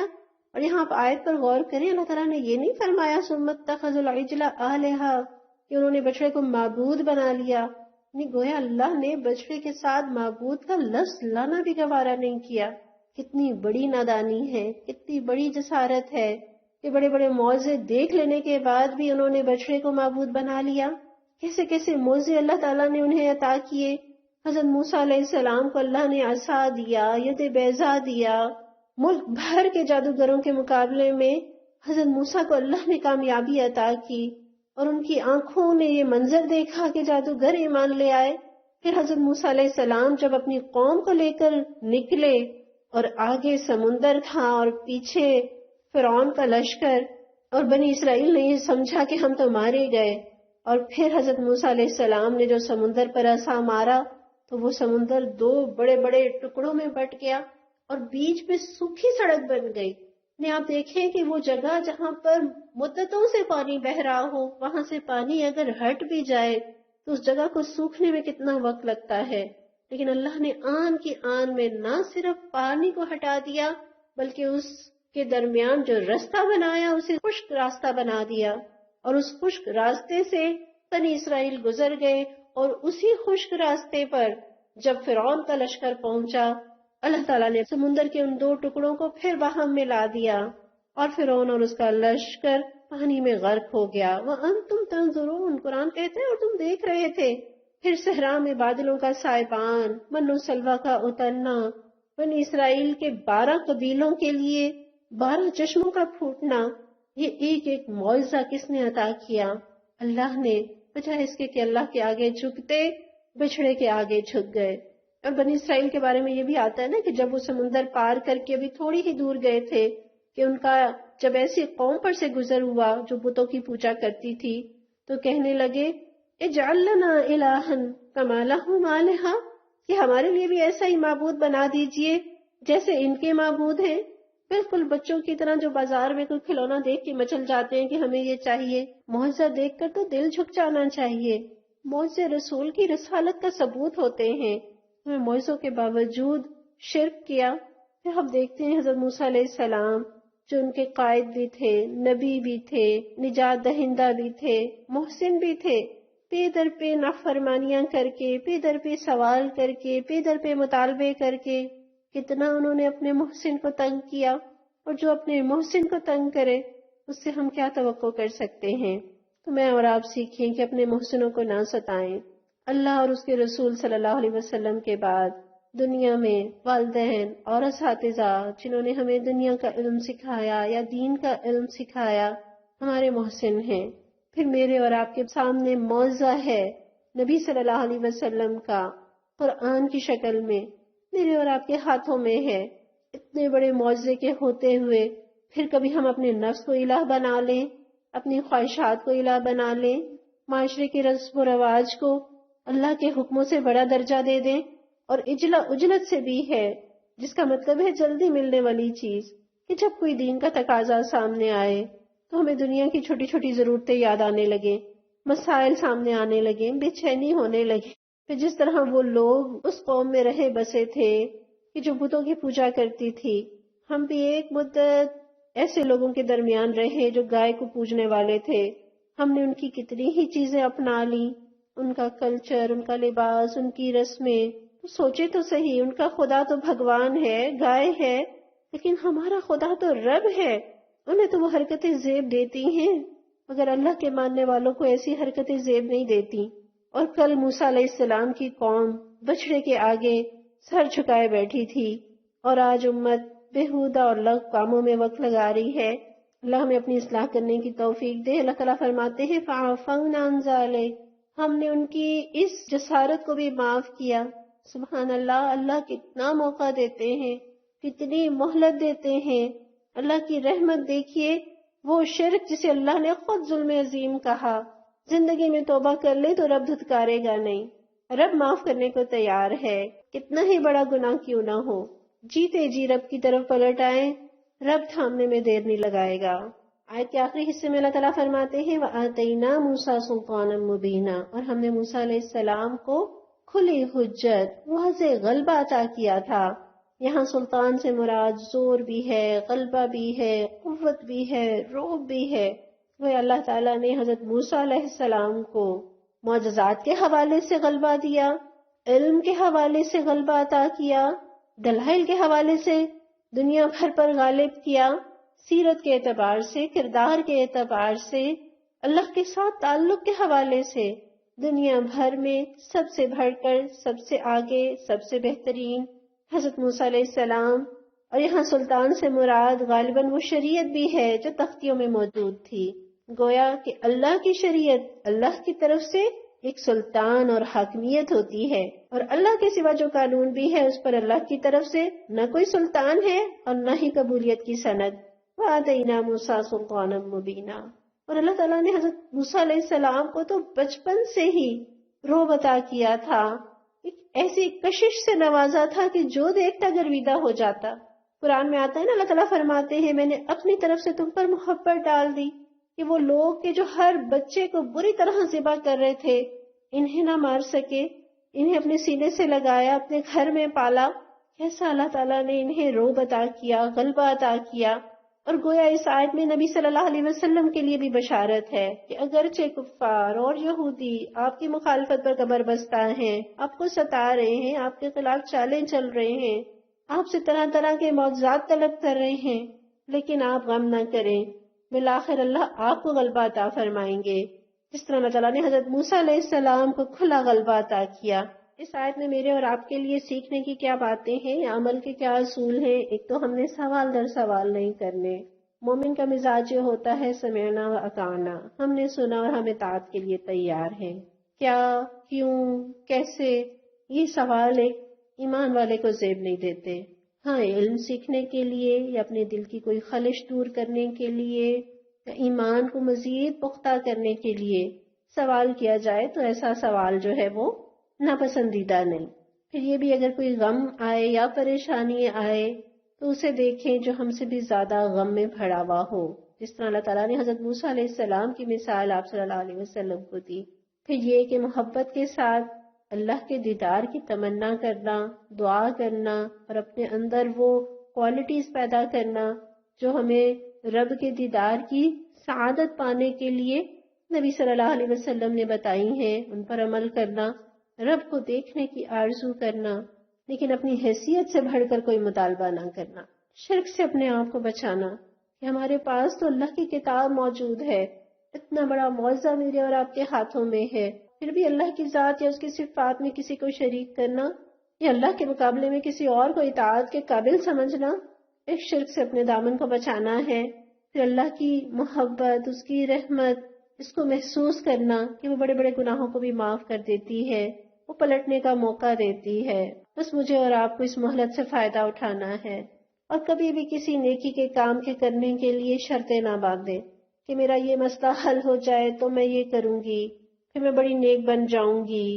اور یہاں آپ آیت پر غور کریں، اللہ تعالیٰ نے یہ نہیں فرمایا ثم اتخذوا العجل آلہہ کہ انہوں نے بچڑے کو معبود بنا لیا. نہیں، گویا اللہ نے بچڑے کے ساتھ معبود کا لفظ لانا بھی گوارا نہیں کیا. کتنی بڑی نادانی ہے، کتنی بڑی جسارت ہے کہ بڑے بڑے معجزے دیکھ لینے کے بعد بھی انہوں نے بچڑے کو معبود بنا لیا. کیسے کیسے معجزے اللہ تعالیٰ نے انہیں عطا کیے. حضرت موسیٰ علیہ السلام کو اللہ نے عصا دیا، ید بیضا دیا. ملک بھر کے جادوگروں کے مقابلے میں حضرت موسیٰ کو اللہ نے کامیابی عطا کی، اور ان کی آنکھوں نے یہ منظر دیکھا کہ جادوگر ایمان لے آئے. پھر حضرت موسیٰ علیہ السلام جب اپنی قوم کو لے کر نکلے اور آگے سمندر تھا اور پیچھے فرعون کا لشکر، اور بنی اسرائیل نے یہ سمجھا کہ ہم تو مارے گئے، اور پھر حضرت موسیٰ علیہ السلام نے جو سمندر پر عصا مارا تو وہ سمندر 2 بڑے بڑے ٹکڑوں میں بٹ گیا اور بیچ میں سوکھی سڑک بن گئی۔ آپ دیکھیں کہ وہ جگہ جہاں پر مدتوں سے پانی بہ رہا ہو، وہاں سے پانی اگر ہٹ بھی جائے تو اس جگہ کو سوکھنے میں کتنا وقت لگتا ہے، لیکن اللہ نے آن کی آن میں نہ صرف پانی کو ہٹا دیا بلکہ اس کے درمیان جو راستہ بنایا اسے خشک راستہ بنا دیا، اور اس خشک راستے سے بنی اسرائیل گزر گئے، اور اسی خشک راستے پر جب فرعون کا لشکر پہنچا، اللہ تعالیٰ نے سمندر کے ان 2 ٹکڑوں کو پھر باہم ملا دیا، اور فرعون اور اس کا لشکر پانی میں غرق ہو گیا۔ وَأَنْتُمْ تَنْظُرُونَ، قرآن کہتے ہیں اور تم دیکھ رہے تھے۔ پھر صحرا میں بادلوں کا سائبان، من و سلوہ کا اترنا، بنی اسرائیل کے 12 قبیلوں کے لیے 12 چشموں کا پھوٹنا، یہ ایک ایک معجزہ کس نے عطا کیا؟ اللہ نے، بجائے اس کے کہ اللہ کے آگے جھکتے، بچھڑے کے آگے جھک گئے۔ اور بنی اسرائیل کے بارے میں یہ بھی آتا ہے نا کہ جب وہ سمندر پار کر کے ابھی تھوڑی ہی دور گئے تھے کہ ان کا جب ایسی قوم پر سے گزر ہوا جو بتوں کی پوجا کرتی تھی تو کہنے لگے اجعل لنا الہا کما لہم آلہہ، کہ ہمارے لیے بھی ایسا ہی معبود بنا دیجئے جیسے ان کے معبود ہیں۔ بالکل بچوں کی طرح جو بازار میں کوئی کھلونا دیکھ کے مچل جاتے ہیں کہ ہمیں یہ چاہیے، معجزہ دیکھ کر تو دل جھک جانا چاہیے۔ معجزے رسول کی رسالت کا ثبوت ہوتے ہیں، معجزوں کے باوجود شرک کیا۔ پھر ہم دیکھتے ہیں حضرت موسیٰ علیہ السلام جو ان کے قائد بھی تھے، نبی بھی تھے، نجات دہندہ بھی تھے، محسن بھی تھے، پے در پہ نافرمانیاں کر کے، پے در پہ سوال کر کے، پے در پہ مطالبے کر کے کتنا انہوں نے اپنے محسن کو تنگ کیا، اور جو اپنے محسن کو تنگ کرے اس سے ہم کیا توقع کر سکتے ہیں؟ تو میں اور آپ سیکھیں کہ اپنے محسنوں کو نہ ستائیں۔ اللہ اور اس کے رسول صلی اللہ علیہ وسلم کے بعد دنیا میں والدین اور اساتذہ جنہوں نے ہمیں دنیا کا علم سکھایا یا دین کا علم سکھایا ہمارے محسن ہیں۔ پھر میرے اور آپ کے سامنے معجزہ ہے نبی صلی اللہ علیہ وسلم کا قرآن کی شکل میں، میرے اور آپ کے ہاتھوں میں ہے۔ اتنے بڑے معجزے کے ہوتے ہوئے پھر کبھی ہم اپنے نفس کو الہ بنا لیں، اپنی خواہشات کو الہ بنا لیں، معاشرے کے رسم و رواج کو اللہ کے حکموں سے بڑا درجہ دے دیں، اور اجلت سے بھی ہے جس کا مطلب ہے جلدی ملنے والی چیز، کہ جب کوئی دین کا تقاضا سامنے آئے تو ہمیں دنیا کی چھوٹی چھوٹی ضرورتیں یاد آنے لگیں، مسائل سامنے آنے لگیں، بے چینی ہونے لگے۔ پھر جس طرح وہ لوگ اس قوم میں رہے بسے تھے کہ جو بتوں کی پوجا کرتی تھی، ہم بھی ایک مدت ایسے لوگوں کے درمیان رہے جو گائے کو پوجنے والے تھے۔ ہم نے ان کی کتنی ہی چیزیں اپنا لی، ان کا کلچر، ان کا لباس، ان کی رسمیں۔ تو سوچے تو صحیح، ان کا خدا تو بھگوان ہے، گائے ہے، لیکن ہمارا خدا تو رب ہے۔ انہیں تو وہ حرکتیں زیب دیتی ہیں مگر اللہ کے ماننے والوں کو ایسی حرکتیں زیب نہیں دیتی۔ اور کل موسیٰ علیہ السلام کی قوم بچڑے کے آگے سر جھکائے بیٹھی تھی، اور آج امت بےہودہ اور لغو کاموں میں وقت لگا رہی ہے۔ اللہ ہمیں اپنی اصلاح کرنے کی توفیق دے۔ اللہ تعالیٰ فرماتے ہیں فَعَفَوْنَا عَنْ ذَلِكَ، ہم نے ان کی اس جسارت کو بھی معاف کیا۔ سبحان اللہ، اللہ کتنا موقع دیتے ہیں، کتنی مہلت دیتے ہیں۔ اللہ کی رحمت دیکھیے، وہ شرک جسے اللہ نے خود ظلم عظیم کہا، زندگی میں توبہ کر لے تو رب دھتکارے گا نہیں، رب معاف کرنے کو تیار ہے، کتنا ہی بڑا گناہ کیوں نہ ہو، جیتے جی رب کی طرف پلٹ آئیں، رب تھامنے میں دیر نہیں لگائے گا۔ آیت کے آخری حصے میں اللہ تعالیٰ فرماتے ہیں وَآتَيْنَا مُوسَىٰ سُلْطَانًا مُبِينًا، اور ہم نے موسیٰ علیہ السلام کو کھلی حجت، واضح غلبہ عطا کیا تھا۔ یہاں سلطان سے مراد زور بھی ہے، غلبہ بھی ہے، قوت بھی ہے، رعب بھی ہے۔ وہ اللہ تعالیٰ نے حضرت موسیٰ علیہ السلام کو معجزات کے حوالے سے غلبہ دیا، علم کے حوالے سے غلبہ عطا کیا، دلائل کے حوالے سے دنیا بھر پر غالب کیا، سیرت کے اعتبار سے، کردار کے اعتبار سے، اللہ کے ساتھ تعلق کے حوالے سے دنیا بھر میں سب سے بڑھ کر، سب سے آگے، سب سے بہترین حضرت موسیٰ علیہ السلام۔ اور یہاں سلطان سے مراد غالباً وہ شریعت بھی ہے جو تختیوں میں موجود تھی، گویا کہ اللہ کی شریعت اللہ کی طرف سے ایک سلطان اور حاکمیت ہوتی ہے، اور اللہ کے سوا جو قانون بھی ہے اس پر اللہ کی طرف سے نہ کوئی سلطان ہے اور نہ ہی قبولیت کی سند۔ وَآتَيْنَا مُوسَىٰ سُلْطَانًا مُبِينًا، اور اللہ تعالیٰ نے حضرت موسیٰ علیہ السلام کو تو بچپن سے ہی روب عطا کیا تھا، ایک ایسی کشش سے نوازا تھا کہ جو دیکھتا گرویدہ ہو جاتا۔ قرآن میں آتا ہے نا، اللہ تعالیٰ فرماتے ہیں میں نے اپنی طرف سے تم پر محبت ڈال دی کہ وہ لوگ کہ جو ہر بچے کو بری طرح ذبح کر رہے تھے انہیں نہ مار سکے، انہیں اپنے سینے سے لگایا، اپنے گھر میں پالا۔ کیسا اللہ تعالیٰ نے انہیں روب عطا کیا، غلبہ عطا کیا۔ اور گویا اس آیت میں نبی صلی اللہ علیہ وسلم کے لیے بھی بشارت ہے کہ اگرچہ کفار اور یہودی آپ کی مخالفت پر کمر بستہ ہیں، آپ کو ستا رہے ہیں، آپ کے خلاف چالیں چل رہے ہیں، آپ سے طرح طرح کے معجزات طلب کر رہے ہیں، لیکن آپ غم نہ کریں، بالآخر اللہ آپ کو غلبہ عطا فرمائیں گے، جس طرح اللہ تعالیٰ نے حضرت موسیٰ علیہ السلام کو کھلا غلبہ عطا کیا۔ اس آیت میں میرے اور آپ کے لیے سیکھنے کی کیا باتیں ہیں یا عمل کے کیا اصول ہیں؟ ایک تو ہم نے سوال در سوال نہیں کرنے۔ مومن کا مزاج یہ ہوتا ہے سمعنا و اطعنا، ہم نے سنا اور ہم اطاعت کے لیے تیار ہیں۔ کیا، کیوں، کیسے، یہ سوال ایک ایمان والے کو زیب نہیں دیتے۔ ہاں، علم سیکھنے کے لیے یا اپنے دل کی کوئی خلش دور کرنے کے لیے یا ایمان کو مزید پختہ کرنے کے لیے سوال کیا جائے تو ایسا سوال جو ہے وہ ناپسندیدہ نہیں۔ پھر یہ بھی اگر کوئی غم آئے یا پریشانی آئے تو اسے دیکھیں جو ہم سے بھی زیادہ غم میں بھرا ہوا ہو، جس طرح اللہ تعالیٰ نے حضرت موسیٰ علیہ السلام کی مثال آپ صلی اللہ علیہ وسلم کو دی۔ پھر یہ کہ محبت کے ساتھ اللہ کے دیدار کی تمنا کرنا، دعا کرنا اور اپنے اندر وہ کوالٹیز پیدا کرنا جو ہمیں رب کے دیدار کی سعادت پانے کے لیے نبی صلی اللہ علیہ وسلم نے بتائی ہیں، ان پر عمل کرنا، رب کو دیکھنے کی آرزو کرنا، لیکن اپنی حیثیت سے بڑھ کر کوئی مطالبہ نہ کرنا، شرک سے اپنے آپ کو بچانا کہ ہمارے پاس تو اللہ کی کتاب موجود ہے، اتنا بڑا معجزہ میرے اور آپ کے ہاتھوں میں ہے، پھر بھی اللہ کی ذات یا اس کی صفات میں کسی کو شریک کرنا یا اللہ کے مقابلے میں کسی اور کو اطاعت کے قابل سمجھنا، ایک شرک سے اپنے دامن کو بچانا ہے۔ پھر اللہ کی محبت، اس کی رحمت، اس کو محسوس کرنا کہ وہ بڑے بڑے گناہوں کو بھی معاف کر دیتی ہے، وہ پلٹنے کا موقع دیتی ہے، بس مجھے اور آپ کو اس مہلت سے فائدہ اٹھانا ہے، اور کبھی بھی کسی نیکی کے کام کے کرنے کے لیے شرطیں نہ باندھے کہ میرا یہ مسئلہ حل ہو جائے تو میں یہ کروں گی، پھر میں بڑی نیک بن جاؤں گی،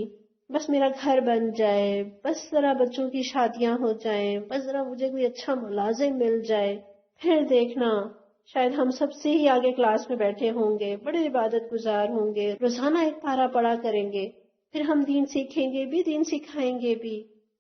بس میرا گھر بن جائے، بس ذرا بچوں کی شادیاں ہو جائیں، بس ذرا مجھے کوئی اچھا ملازم مل جائے، پھر دیکھنا شاید ہم سب سے ہی آگے کلاس میں بیٹھے ہوں گے، بڑے عبادت گزار ہوں گے، روزانہ ایک پارہ پڑھا کریں گے، پھر ہم دین سیکھیں گے بھی، دین سکھائیں گے بھی۔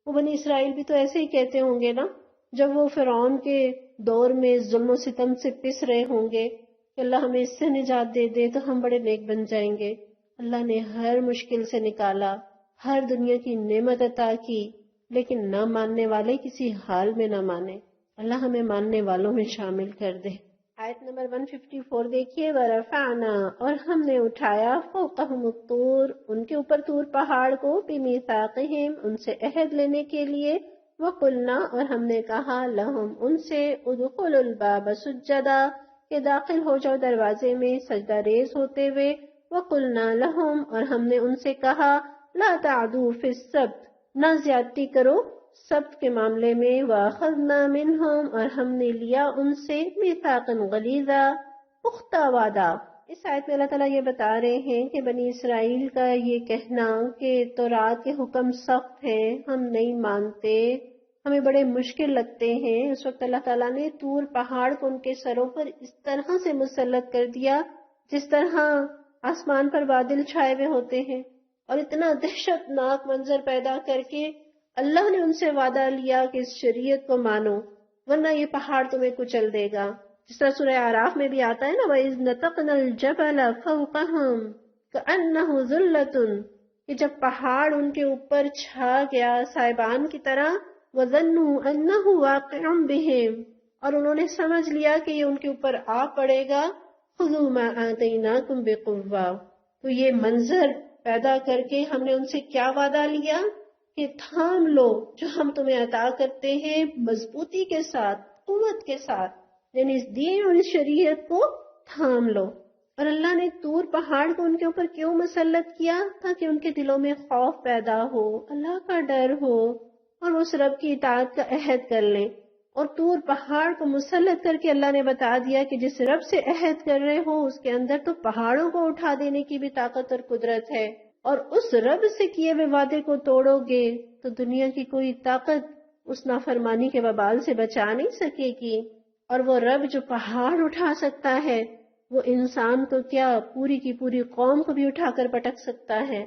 وہ بنی اسرائیل بھی تو ایسے ہی کہتے ہوں گے نا، جب وہ فرعون کے دور میں ظلم و ستم سے پس رہے ہوں گے کہ اللہ ہمیں اس سے نجات دے دے تو ہم بڑے نیک بن جائیں گے۔ اللہ نے ہر مشکل سے نکالا، ہر دنیا کی نعمت عطا کی، لیکن نہ ماننے والے کسی حال میں نہ مانے۔ اللہ ہمیں ماننے والوں میں شامل کر دے۔ آیت نمبر 154 دیکھیے، وَرَفَعْنَا، اور ہم نے اٹھایا، فَوْقَهُمُ الطُّورَ، ان کے اوپر طور پہاڑ کو، بِمِيثَاقِهِمْ، ان سے عہد لینے کے لیے، وَقُلْنَا، اور ہم نے کہا، لَهُمْ، ان سے، اُدْخُلُوا الْبَابَ سُجَّدًا، کہ داخل ہو جاؤ دروازے میں سجدہ ریز ہوتے ہوئے، وَقُلْنَا لَهُمْ، اور ہم نے ان سے کہا، لَا تَعْدُوا فِي السَّبْتِ، نہ زیادتی کرو سبت کے معاملے میں، وَأَخَذْنَا مِنْهُمْ، اور ہم نے لیا ان سے، مِيثَاقًا غَلِيظًا، پختہ وعدہ۔ اس آیت میں اللہ تعالیٰ یہ بتا رہے ہیں کہ بنی اسرائیل کا یہ کہنا کہ تورات کے حکم سخت ہیں، ہم نہیں مانتے، ہمیں بڑے مشکل لگتے ہیں، اس وقت اللہ تعالیٰ نے طور پہاڑ کو ان کے سروں پر اس طرح سے مسلط کر دیا جس طرح آسمان پر بادل چھائے ہوئے ہوتے ہیں، اور اتنا دہشت ناک منظر پیدا کر کے اللہ نے ان سے وعدہ لیا کہ اس شریعت کو مانو ورنہ یہ پہاڑ تمہیں کچل دے گا۔ جس طرح سورہ اعراف میں بھی آتا ہے نا، وَإِذْ نَتَقْنَا الْجَبَلَ فَوْقَهُمْ كَأَنَّهُ ذُلَّةٌ، کہ جب پہاڑ ان کے اوپر چھا گیا سائبان کی طرح، وَظَنُّوا أَنَّهُ وَاقِعٌ بِهِمْ، اور انہوں نے سمجھ لیا کہ یہ ان کے اوپر آ پڑے گا، خُذُوا مَا آتَيْنَاكُمْ بِقُوَّةٍ، تو یہ منظر پیدا کر کے ہم نے ان سے کیا وعدہ لیا کہ تھام لو جو ہم تمہیں عطا کرتے ہیں مضبوطی کے ساتھ، قوت کے ساتھ، یعنی اس دین اور اس شریعت کو تھام لو۔ اور اللہ نے طور پہاڑ کو ان کے اوپر کیوں مسلط کیا؟ تاکہ ان کے دلوں میں خوف پیدا ہو، اللہ کا ڈر ہو، اور اس رب کی اطاعت کا عہد کر لیں۔ اور طور پہاڑ کو مسلط کر کے اللہ نے بتا دیا کہ جس رب سے عہد کر رہے ہو اس کے اندر تو پہاڑوں کو اٹھا دینے کی بھی طاقت اور قدرت ہے، اور اس رب سے کیے ہوئے وعدے کو توڑو گے تو دنیا کی کوئی طاقت اس نافرمانی کے وبال سے بچا نہیں سکے گی۔ اور وہ رب جو پہاڑ اٹھا سکتا ہے وہ انسان کو کیا پوری کی پوری قوم کو بھی اٹھا کر پٹک سکتا ہے۔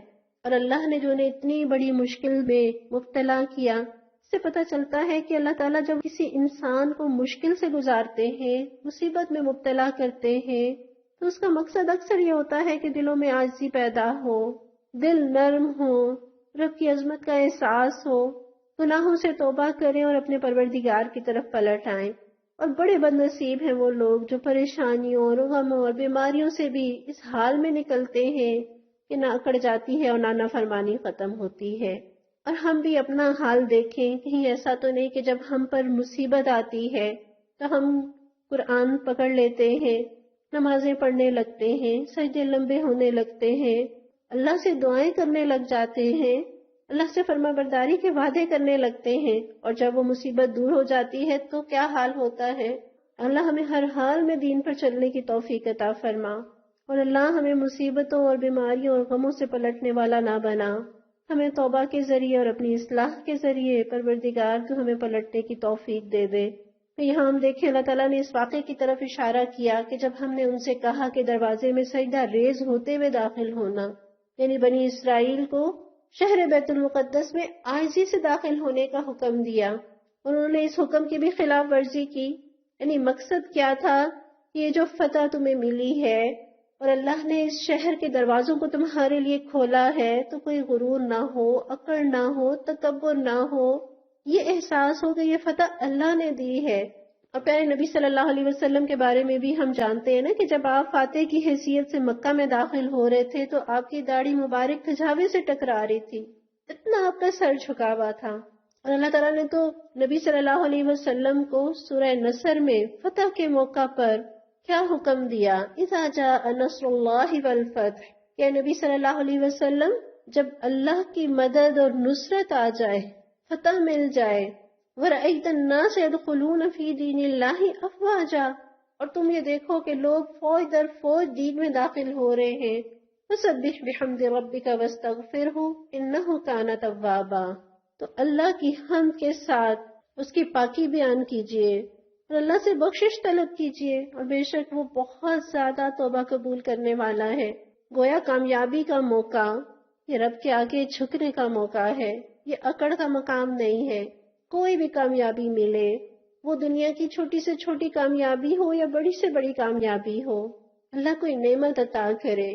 اور اللہ نے جو انہیں اتنی بڑی مشکل میں مبتلا کیا، اس سے پتہ چلتا ہے کہ اللہ تعالیٰ جب کسی انسان کو مشکل سے گزارتے ہیں، مصیبت میں مبتلا کرتے ہیں، تو اس کا مقصد اکثر یہ ہوتا ہے کہ دلوں میں عاجزی پیدا ہو، دل نرم ہو، رب کی عظمت کا احساس ہو، گناہوں سے توبہ کریں اور اپنے پروردگار کی طرف پلٹ آئیں۔ اور بڑے بد نصیب ہیں وہ لوگ جو پریشانیوں اور غموں اور بیماریوں سے بھی اس حال میں نکلتے ہیں کہ نہ اکڑ جاتی ہے اور نہ نافرمانی ختم ہوتی ہے۔ اور ہم بھی اپنا حال دیکھیں، کہیں ایسا تو نہیں کہ جب ہم پر مصیبت آتی ہے تو ہم قرآن پکڑ لیتے ہیں، نمازیں پڑھنے لگتے ہیں، سجدے لمبے ہونے لگتے ہیں، اللہ سے دعائیں کرنے لگ جاتے ہیں، اللہ سے فرما برداری کے وعدے کرنے لگتے ہیں، اور جب وہ مصیبت دور ہو جاتی ہے تو کیا حال ہوتا ہے؟ اللہ ہمیں ہر حال میں دین پر چلنے کی توفیق عطا فرما، اور اللہ ہمیں مصیبتوں اور بیماریوں اور غموں سے پلٹنے والا نہ بنا۔ ہمیں توبہ کے ذریعے اور اپنی اصلاح کے ذریعے پروردگار تو ہمیں پلٹنے کی توفیق دے دے۔ تو یہاں ہم دیکھیں اللہ تعالیٰ نے اس واقعے کی طرف اشارہ کیا کہ جب ہم نے ان سے کہا کہ دروازے میں سجدہ ریز ہوتے ہوئے داخل ہونا، یعنی بنی اسرائیل کو شہر بیت المقدس میں عاجزی سے داخل ہونے کا حکم دیا، اور انہوں نے اس حکم کی بھی خلاف ورزی کی۔ یعنی مقصد کیا تھا کہ یہ جو فتح تمہیں ملی ہے اور اللہ نے اس شہر کے دروازوں کو تمہارے لیے کھولا ہے تو کوئی غرور نہ ہو، اکڑ نہ ہو، تکبر نہ ہو، یہ احساس ہو کہ یہ فتح اللہ نے دی ہے۔ اور پیارے نبی صلی اللہ علیہ وسلم کے بارے میں بھی ہم جانتے ہیں نا کہ جب آپ فاتح کی حیثیت سے مکہ میں داخل ہو رہے تھے تو آپ کی داڑھی مبارک کھجاوے سے ٹکرا رہی تھی، اتنا آپ کا سر جھکا ہوا تھا۔ اور اللہ تعالیٰ نے تو نبی صلی اللہ علیہ وسلم کو سورہ نصر میں فتح کے موقع پر کیا حکم دیا؟ اذا جاء نصر اللہ والفتح، کہ نبی صلی اللہ علیہ وسلم جب اللہ کی مدد اور نصرت آ جائے، فتح مل جائے، وَرَأَيْتَ النَّاسَ يَدْخُلُونَ فِي دِينِ اللَّهِ أَفْوَاجًا، اور تم یہ دیکھو کہ لوگ فوج در فوج دین میں داخل ہو رہے ہیں، فَسَبِّحْ بِحَمْدِ رَبِّكَ وَاسْتَغْفِرْهُ إِنَّهُ كَانَ تَوَّابًا، تو اللہ کی حمد کے ساتھ اس کی پاکی بیان کیجئے اور اللہ سے بخشش طلب کیجئے، اور بے شک وہ بہت زیادہ توبہ قبول کرنے والا ہے۔ گویا کامیابی کا موقع یہ رب کے آگے جھکنے کا موقع ہے، یہ اکڑ کا مقام نہیں ہے۔ کوئی بھی کامیابی ملے، وہ دنیا کی چھوٹی سے چھوٹی کامیابی ہو یا بڑی سے بڑی کامیابی ہو، اللہ کوئی نعمت عطا کرے،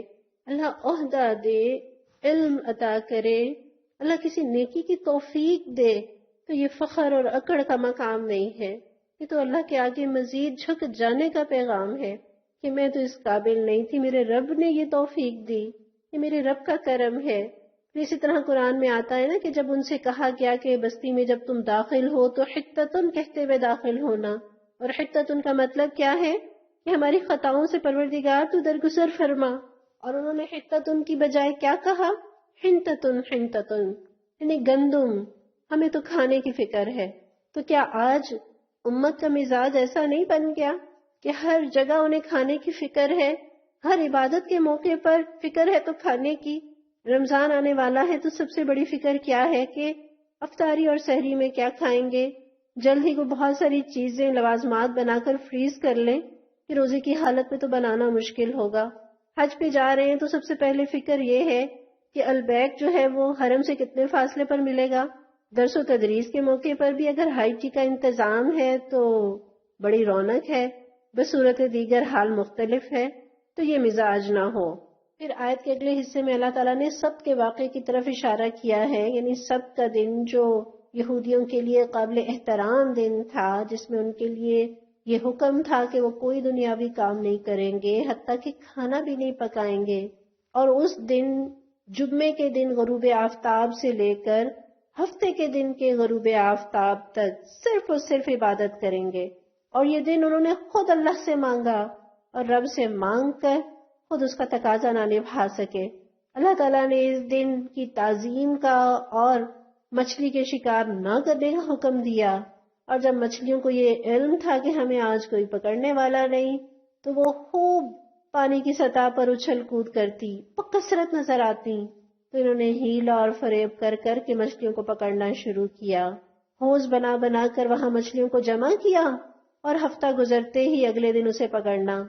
اللہ عہدہ دے، علم عطا کرے، اللہ کسی نیکی کی توفیق دے، تو یہ فخر اور اکڑ کا مقام نہیں ہے، یہ تو اللہ کے آگے مزید جھک جانے کا پیغام ہے کہ میں تو اس قابل نہیں تھی، میرے رب نے یہ توفیق دی، یہ میرے رب کا کرم ہے۔ اسی طرح قرآن میں آتا ہے نا کہ جب ان سے کہا گیا کہ بستی میں جب تم داخل ہو تو حتتن کہتے ہوئے داخل ہونا، اور حتتن کا مطلب کیا ہے کہ ہماری خطاؤں سے پروردگار تو درگزر فرما، اور انہوں نے حتتن کی بجائے کیا کہا؟ حنتتن، حنتتن یعنی گندم، ہمیں تو کھانے کی فکر ہے۔ تو کیا آج امت کا مزاج ایسا نہیں بن گیا کہ ہر جگہ انہیں کھانے کی فکر ہے، ہر عبادت کے موقع پر فکر ہے تو کھانے کی؟ رمضان آنے والا ہے تو سب سے بڑی فکر کیا ہے کہ افطاری اور سحری میں کیا کھائیں گے، جلد ہی کو بہت ساری چیزیں لوازمات بنا کر فریز کر لیں کہ روزے کی حالت میں تو بنانا مشکل ہوگا۔ حج پہ جا رہے ہیں تو سب سے پہلے فکر یہ ہے کہ البیک جو ہے وہ حرم سے کتنے فاصلے پر ملے گا۔ درس و تدریس کے موقع پر بھی اگر ہائی ٹی کا انتظام ہے تو بڑی رونق ہے، بصورت دیگر حال مختلف ہے، تو یہ مزاج نہ ہو۔ پھر آیت کے اگلے حصے میں اللہ تعالیٰ نے سبت کے واقعے کی طرف اشارہ کیا ہے، یعنی سبت کا دن جو یہودیوں کے لیے قابل احترام دن تھا، جس میں ان کے لیے یہ حکم تھا کہ وہ کوئی دنیاوی کام نہیں کریں گے، حتیٰ کہ کھانا بھی نہیں پکائیں گے، اور اس دن جمعے کے دن غروب آفتاب سے لے کر ہفتے کے دن کے غروب آفتاب تک صرف اور صرف عبادت کریں گے، اور یہ دن انہوں نے خود اللہ سے مانگا، اور رب سے مانگ کر خود اس کا تقاضا نہ نبھا سکے۔ اللہ تعالیٰ نے اس دن کی تعظیم کا اور مچھلی کے شکار نہ کرنے کا حکم دیا، اور جب مچھلیوں کو یہ علم تھا کہ ہمیں آج کوئی پکڑنے والا نہیں، تو وہ خوب پانی کی سطح پر اچھل کود کرتی، بکثرت نظر آتی، تو انہوں نے ہیلا اور فریب کر کر کے مچھلیوں کو پکڑنا شروع کیا، حوض بنا بنا کر وہاں مچھلیوں کو جمع کیا، اور ہفتہ گزرتے ہی اگلے دن اسے پکڑنا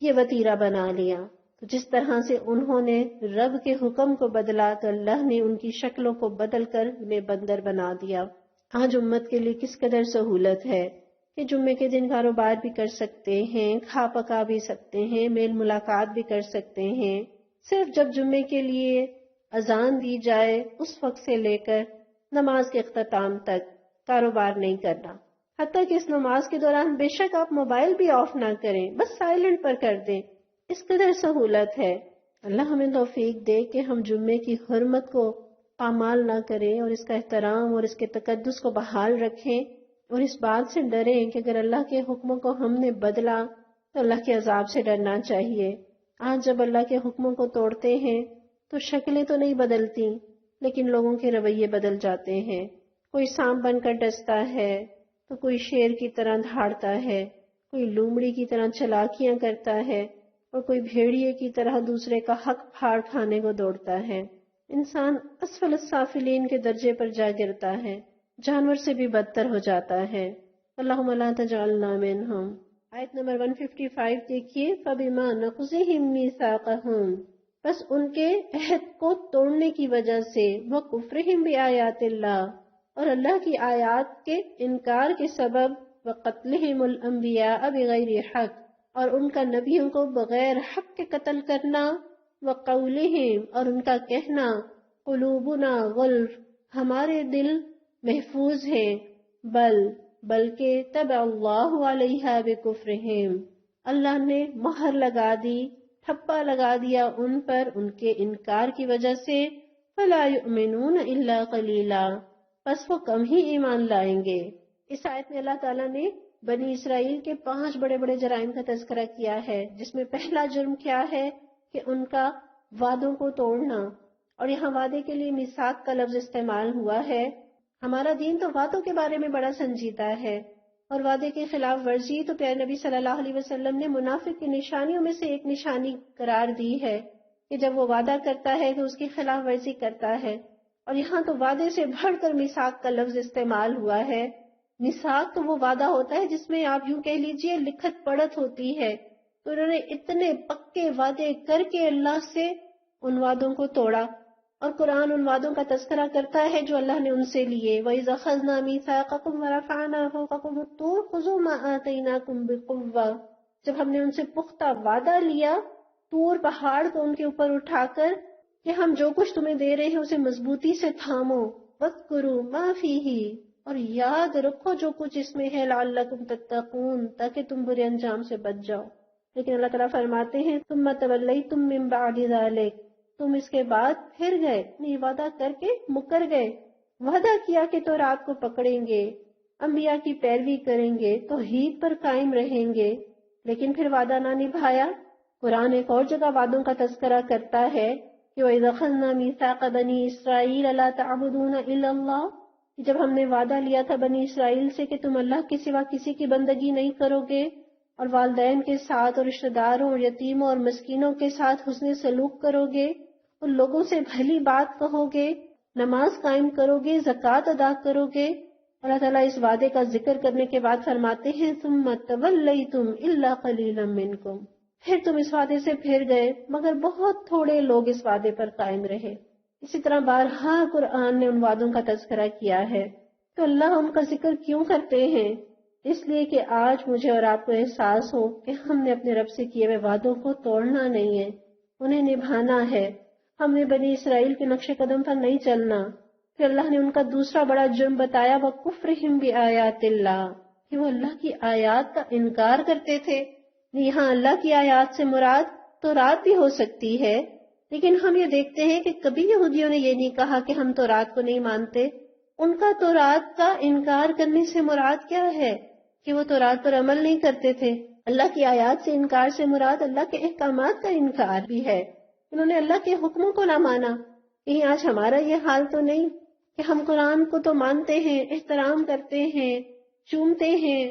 یہ وتیرہ بنا لیا۔ تو جس طرح سے انہوں نے رب کے حکم کو بدلا، تو اللہ نے ان کی شکلوں کو بدل کر انہیں بندر بنا دیا۔ آج امت کے لیے کس قدر سہولت ہے کہ جمعے کے دن کاروبار بھی کر سکتے ہیں، کھا پکا بھی سکتے ہیں، میل ملاقات بھی کر سکتے ہیں۔ صرف جب جمعے کے لیے اذان دی جائے اس وقت سے لے کر نماز کے اختتام تک کاروبار نہیں کرنا، حتیٰ کہ اس نماز کے دوران بے شک آپ موبائل بھی آف نہ کریں، بس سائلنٹ پر کر دیں۔ اس قدر سہولت ہے۔ اللہ ہمیں توفیق دے کہ ہم جمعے کی حرمت کو پامال نہ کریں اور اس کا احترام اور اس کے تقدس کو بحال رکھیں، اور اس بات سے ڈریں کہ اگر اللہ کے حکموں کو ہم نے بدلا تو اللہ کے عذاب سے ڈرنا چاہیے۔ آج جب اللہ کے حکموں کو توڑتے ہیں تو شکلیں تو نہیں بدلتی، لیکن لوگوں کے رویے بدل جاتے ہیں۔ کوئی سانپ بن کر ڈستا ہے تو کوئی شیر کی طرح دھاڑتا ہے، کوئی لومڑی کی طرح چلاکیاں کرتا ہے، اور کوئی بھیڑیے کی طرح دوسرے کا حق پھاڑ کھانے کو دوڑتا ہے۔ انسان اسفل السافلین کے درجے پر جا گرتا ہے، جانور سے بھی بدتر ہو جاتا ہے۔ اللہم لا تجعلنا منہم۔ آیت نمبر 155 دیکھیے، فَبِمَا نَقْضِهِمْ مِيثَاقَهُمْ، بس ان کے عہد کو توڑنے کی وجہ سے، وَكُفْرِهِمْ بِآیاتِ اللہ، اور اللہ کی آیات کے انکار کے سبب، وَقَتْلِهِمُ الْأَنْبِيَاءَ بِغَيْرِ حق، اور ان کا نبیوں کو بغیر حق کے قتل کرنا، وَقَوْلِهِمْ، اور ان کا کہنا، قُلُوبُنَا غُلْفٌ، ہمارے دل محفوظ ہیں، بلکہ طبع اللہ علیہا بکفرہم، اللہ نے مہر لگا دی، ٹھپا لگا دیا ان پر ان کے انکار کی وجہ سے، فلا یؤمنون الا قلیلا، پس وہ کم ہی ایمان لائیں گے۔ اس آیت میں اللہ تعالیٰ نے بنی اسرائیل کے 5 بڑے بڑے جرائم کا تذکرہ کیا ہے، جس میں پہلا جرم کیا ہے کہ ان کا وعدوں کو توڑنا، اور یہاں وعدے کے لیے میثاق کا لفظ استعمال ہوا ہے۔ ہمارا دین تو وعدوں کے بارے میں بڑا سنجیدہ ہے، اور وعدے کے خلاف ورزی تو پیارے نبی صلی اللہ علیہ وسلم نے منافق کی نشانیوں میں سے ایک نشانی قرار دی ہے کہ جب وہ وعدہ کرتا ہے تو اس کی خلاف ورزی کرتا ہے، اور یہاں تو وعدے سے بڑھ کر میثاق کا لفظ استعمال ہوا ہے۔ میثاق تو وہ وعدہ ہوتا ہے جس میں آپ یوں کہہ لیجئے لکھت پڑھت ہوتی ہے، تو انہوں نے اتنے پکے وعدے کر کے اللہ سے ان وعدوں کو توڑا، اور قرآن ان وعدوں کا تذکرہ کرتا ہے جو اللہ نے ان سے لیے۔ وَإِذَا أَخَذْنَا مِيثَاقَكُمْ وَرَفَعْنَا فَوْقَكُمُ الطُّورَ خُذُوا مَا آتَيْنَاكُمْ بِقُوَّةٍ، جب ہم نے ان سے پختہ وعدہ لیا طور پہاڑ کو ان کے اوپر اٹھا کر کہ ہم جو کچھ تمہیں دے رہے ہیں اسے مضبوطی سے تھامو، وَاذْكُرُوا مَا فِيهِ، اور یاد رکھو جو کچھ اس میں ہے، لَعَلَّكُمْ تَتَّقُونَ، تاکہ تم برے انجام سے بچ جاؤ۔ لیکن اللہ تعالیٰ فرماتے ہیں ثُمَّ تَوَلَّيْتُم مِّن بَعْدِ ذَلِكَ، تم اس کے بعد پھر گئے، نہیں وعدہ کر کے مکر گئے، وعدہ کیا کہ تو رات کو پکڑیں گے، انبیاء کی پیروی کریں گے، توحید پر قائم رہیں گے، لیکن پھر وعدہ نہ نبھایا۔ قرآن ایک اور جگہ وعدوں کا تذکرہ کرتا ہے کہ وَإِذَا أَخَذْنَا مِيثَاقَ بَنِي إِسْرَائِيلَ لَا تَعْبُدُونَ إِلَّا اللَّهَ، جب ہم نے وعدہ لیا تھا بنی اسرائیل سے کہ تم اللہ کے سوا کسی کی بندگی نہیں کرو گے، اور والدین کے ساتھ اور رشتہ داروں اور یتیموں اور مسکینوں کے ساتھ حسن سلوک کرو گے، ان لوگوں سے بھلی بات کہو گے، نماز قائم کرو گے، زکوٰۃ ادا کرو گے۔ اللہ تعالیٰ اس وعدے کا ذکر کرنے کے بعد فرماتے ہیں ثُمَّ تَوَلَّيْتُمْ إِلَّا قَلِيلًا مِّنْكُمْ، پھر تم اس وعدے سے پھر گئے مگر بہت تھوڑے لوگ اس وعدے پر قائم رہے۔ اسی طرح بارہا قرآن نے ان وعدوں کا تذکرہ کیا ہے، تو اللہ ان کا ذکر کیوں کرتے ہیں؟ اس لیے کہ آج مجھے اور آپ کو احساس ہو کہ ہم نے اپنے رب سے کیے ہوئے وعدوں کو توڑنا نہیں ہے، انہیں نبھانا ہے۔ ہم نے بنی اسرائیل کے نقش قدم پر نہیں چلنا۔ پھر اللہ نے ان کا دوسرا بڑا جرم بتایا، وَكُفْرِهِمْ بِآیَاتِ اللَّهِ، کہ وہ اللہ کی آیات کا انکار کرتے تھے۔ یہاں اللہ کی آیات سے مراد تورات بھی ہو سکتی ہے، لیکن ہم یہ دیکھتے ہیں کہ کبھی یہودیوں نے یہ نہیں کہا کہ ہم تورات کو نہیں مانتے۔ ان کا تورات کا انکار کرنے سے مراد کیا ہے کہ وہ تورات پر عمل نہیں کرتے تھے۔ اللہ کی آیات سے انکار سے مراد اللہ کے احکامات کا انکار بھی ہے. انہوں نے اللہ کے حکموں کو نہ مانا. کہیں آج ہمارا یہ حال تو نہیں کہ ہم قرآن کو تو مانتے ہیں، احترام کرتے ہیں، چومتے ہیں،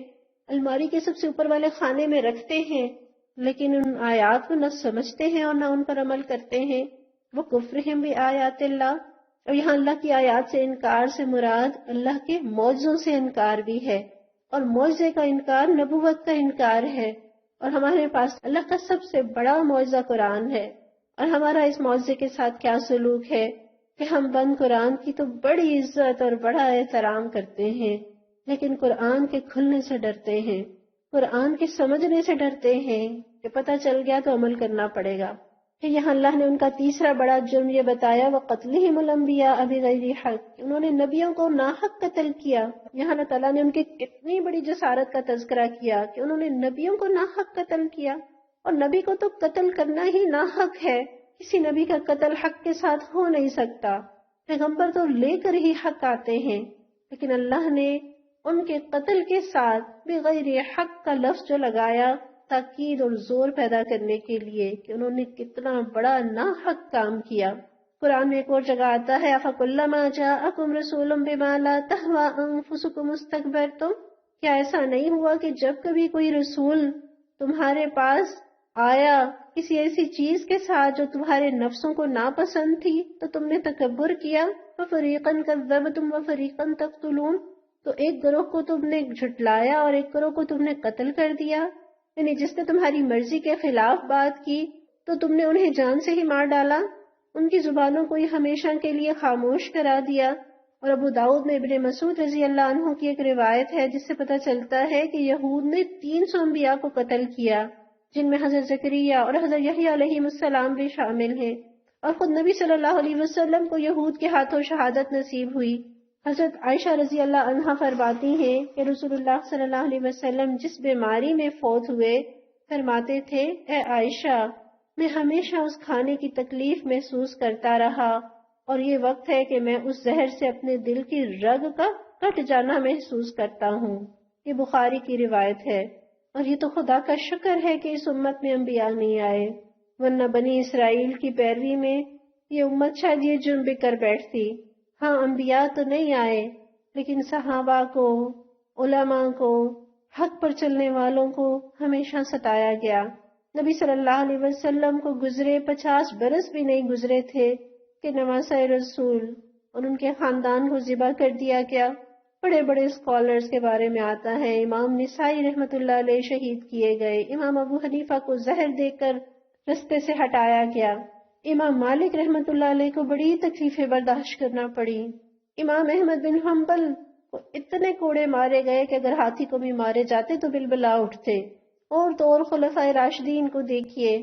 الماری کے سب سے اوپر والے خانے میں رکھتے ہیں، لیکن ان آیات کو نہ سمجھتے ہیں اور نہ ان پر عمل کرتے ہیں. وہ کفرہم بآیات اللہ. اور یہاں اللہ کی آیات سے انکار سے مراد اللہ کے معجزوں سے انکار بھی ہے، اور معجزے کا انکار نبوت کا انکار ہے. اور ہمارے پاس اللہ کا سب سے بڑا معجزہ قرآن ہے، اور ہمارا اس معجزے کے ساتھ کیا سلوک ہے کہ ہم بند قرآن کی تو بڑی عزت اور بڑا احترام کرتے ہیں، لیکن قرآن کے کھلنے سے ڈرتے ہیں، قرآن کے سمجھنے سے ڈرتے ہیں کہ پتہ چل گیا تو عمل کرنا پڑے گا. پھر یہاں اللہ نے ان کا تیسرا بڑا جرم یہ بتایا وَقَتْلِهِمُ الْأَنْبِيَاءَ بِغَيْرِ حَقٍّ. انہوں نے نبیوں کو ناحق قتل کیا. یہاں اللہ تعالیٰ نے ان کی کتنی بڑی جسارت کا تذکرہ کیا کہ انہوں نے نبیوں کو ناحق قتل کیا. اور نبی کو تو قتل کرنا ہی ناحق ہے. کسی نبی کا قتل حق کے ساتھ ہو نہیں سکتا. پیغمبر تو لے کر ہی حق آتے ہیں، لیکن اللہ نے ان کے قتل کے ساتھ بغیر حق کا لفظ جو لگایا تاکید اور زور پیدا کرنے کے لیے کہ انہوں نے کتنا بڑا ناحق کام کیا. قرآن میں ایک اور جگہ آتا ہے أَفَكُلَّمَا جَاءَكُمْ رَسُولٌ بِمَا لَا تَهْوَىٰ أَنفُسُكُمُ اسْتَكْبَرْتُمْ. کیا ایسا نہیں ہوا کہ جب کبھی کوئی رسول تمہارے پاس آیا کسی ایسی چیز کے ساتھ جو تمہارے نفسوں کو ناپسند تھی تو تم نے تکبر کیا؟ فَفَرِيقًا كَذَّبْتُمْ وَفَرِيقًا تَقْتُلُونَ. تو ایک گروہ کو تم نے جھٹلایا اور ایک گروہ کو تم نے قتل کر دیا. یعنی جس نے تمہاری مرضی کے خلاف بات کی تو تم نے انہیں جان سے ہی مار ڈالا، ان کی زبانوں کو یہ ہمیشہ کے لیے خاموش کرا دیا. اور ابو داؤد میں ابن مسعود رضی اللہ عنہ کی ایک روایت ہے جس سے پتہ چلتا ہے کہ یہود نے 300 انبیاء کو قتل کیا، جن میں حضرت زکریا اور حضرت یحییٰ علیہ السلام بھی شامل ہیں. اور خود نبی صلی اللہ علیہ وسلم کو یہود کے ہاتھوں شہادت نصیب ہوئی. حضرت عائشہ رضی اللہ عنہا فرماتی ہیں کہ رسول اللہ صلی اللہ علیہ وسلم جس بیماری میں فوت ہوئے فرماتے تھے، اے عائشہ میں ہمیشہ اس کھانے کی تکلیف محسوس کرتا رہا اور یہ وقت ہے کہ میں اس زہر سے اپنے دل کی رگ کا کٹ جانا محسوس کرتا ہوں. یہ بخاری کی روایت ہے. اور یہ تو خدا کا شکر ہے کہ اس امت میں انبیاء نہیں آئے، ورنہ بنی اسرائیل کی پیروی میں یہ امت شاید یہ جرم بھی کر بیٹھتی. ہاں انبیاء تو نہیں آئے، لیکن صحابہ کو، علماء کو، حق پر چلنے والوں کو ہمیشہ ستایا گیا. نبی صلی اللہ علیہ وسلم کو گزرے 50 برس بھی نہیں گزرے تھے کہ نواسۂ رسول اور ان کے خاندان کو ذبح کر دیا گیا. بڑے بڑے اسکالرز کے بارے میں آتا ہے، امام نسائی رحمۃ اللہ علیہ شہید کیے گئے، امام ابو حنیفہ کو زہر دے کر رستے سے ہٹایا گیا، امام مالک رحمۃ اللہ علیہ کو بڑی تکلیفیں برداشت کرنا پڑی، امام احمد بن حنبل کو اتنے کوڑے مارے گئے کہ اگر ہاتھی کو بھی مارے جاتے تو بلبلا اٹھتے. اور تو اور خلفائے راشدین کو دیکھیے،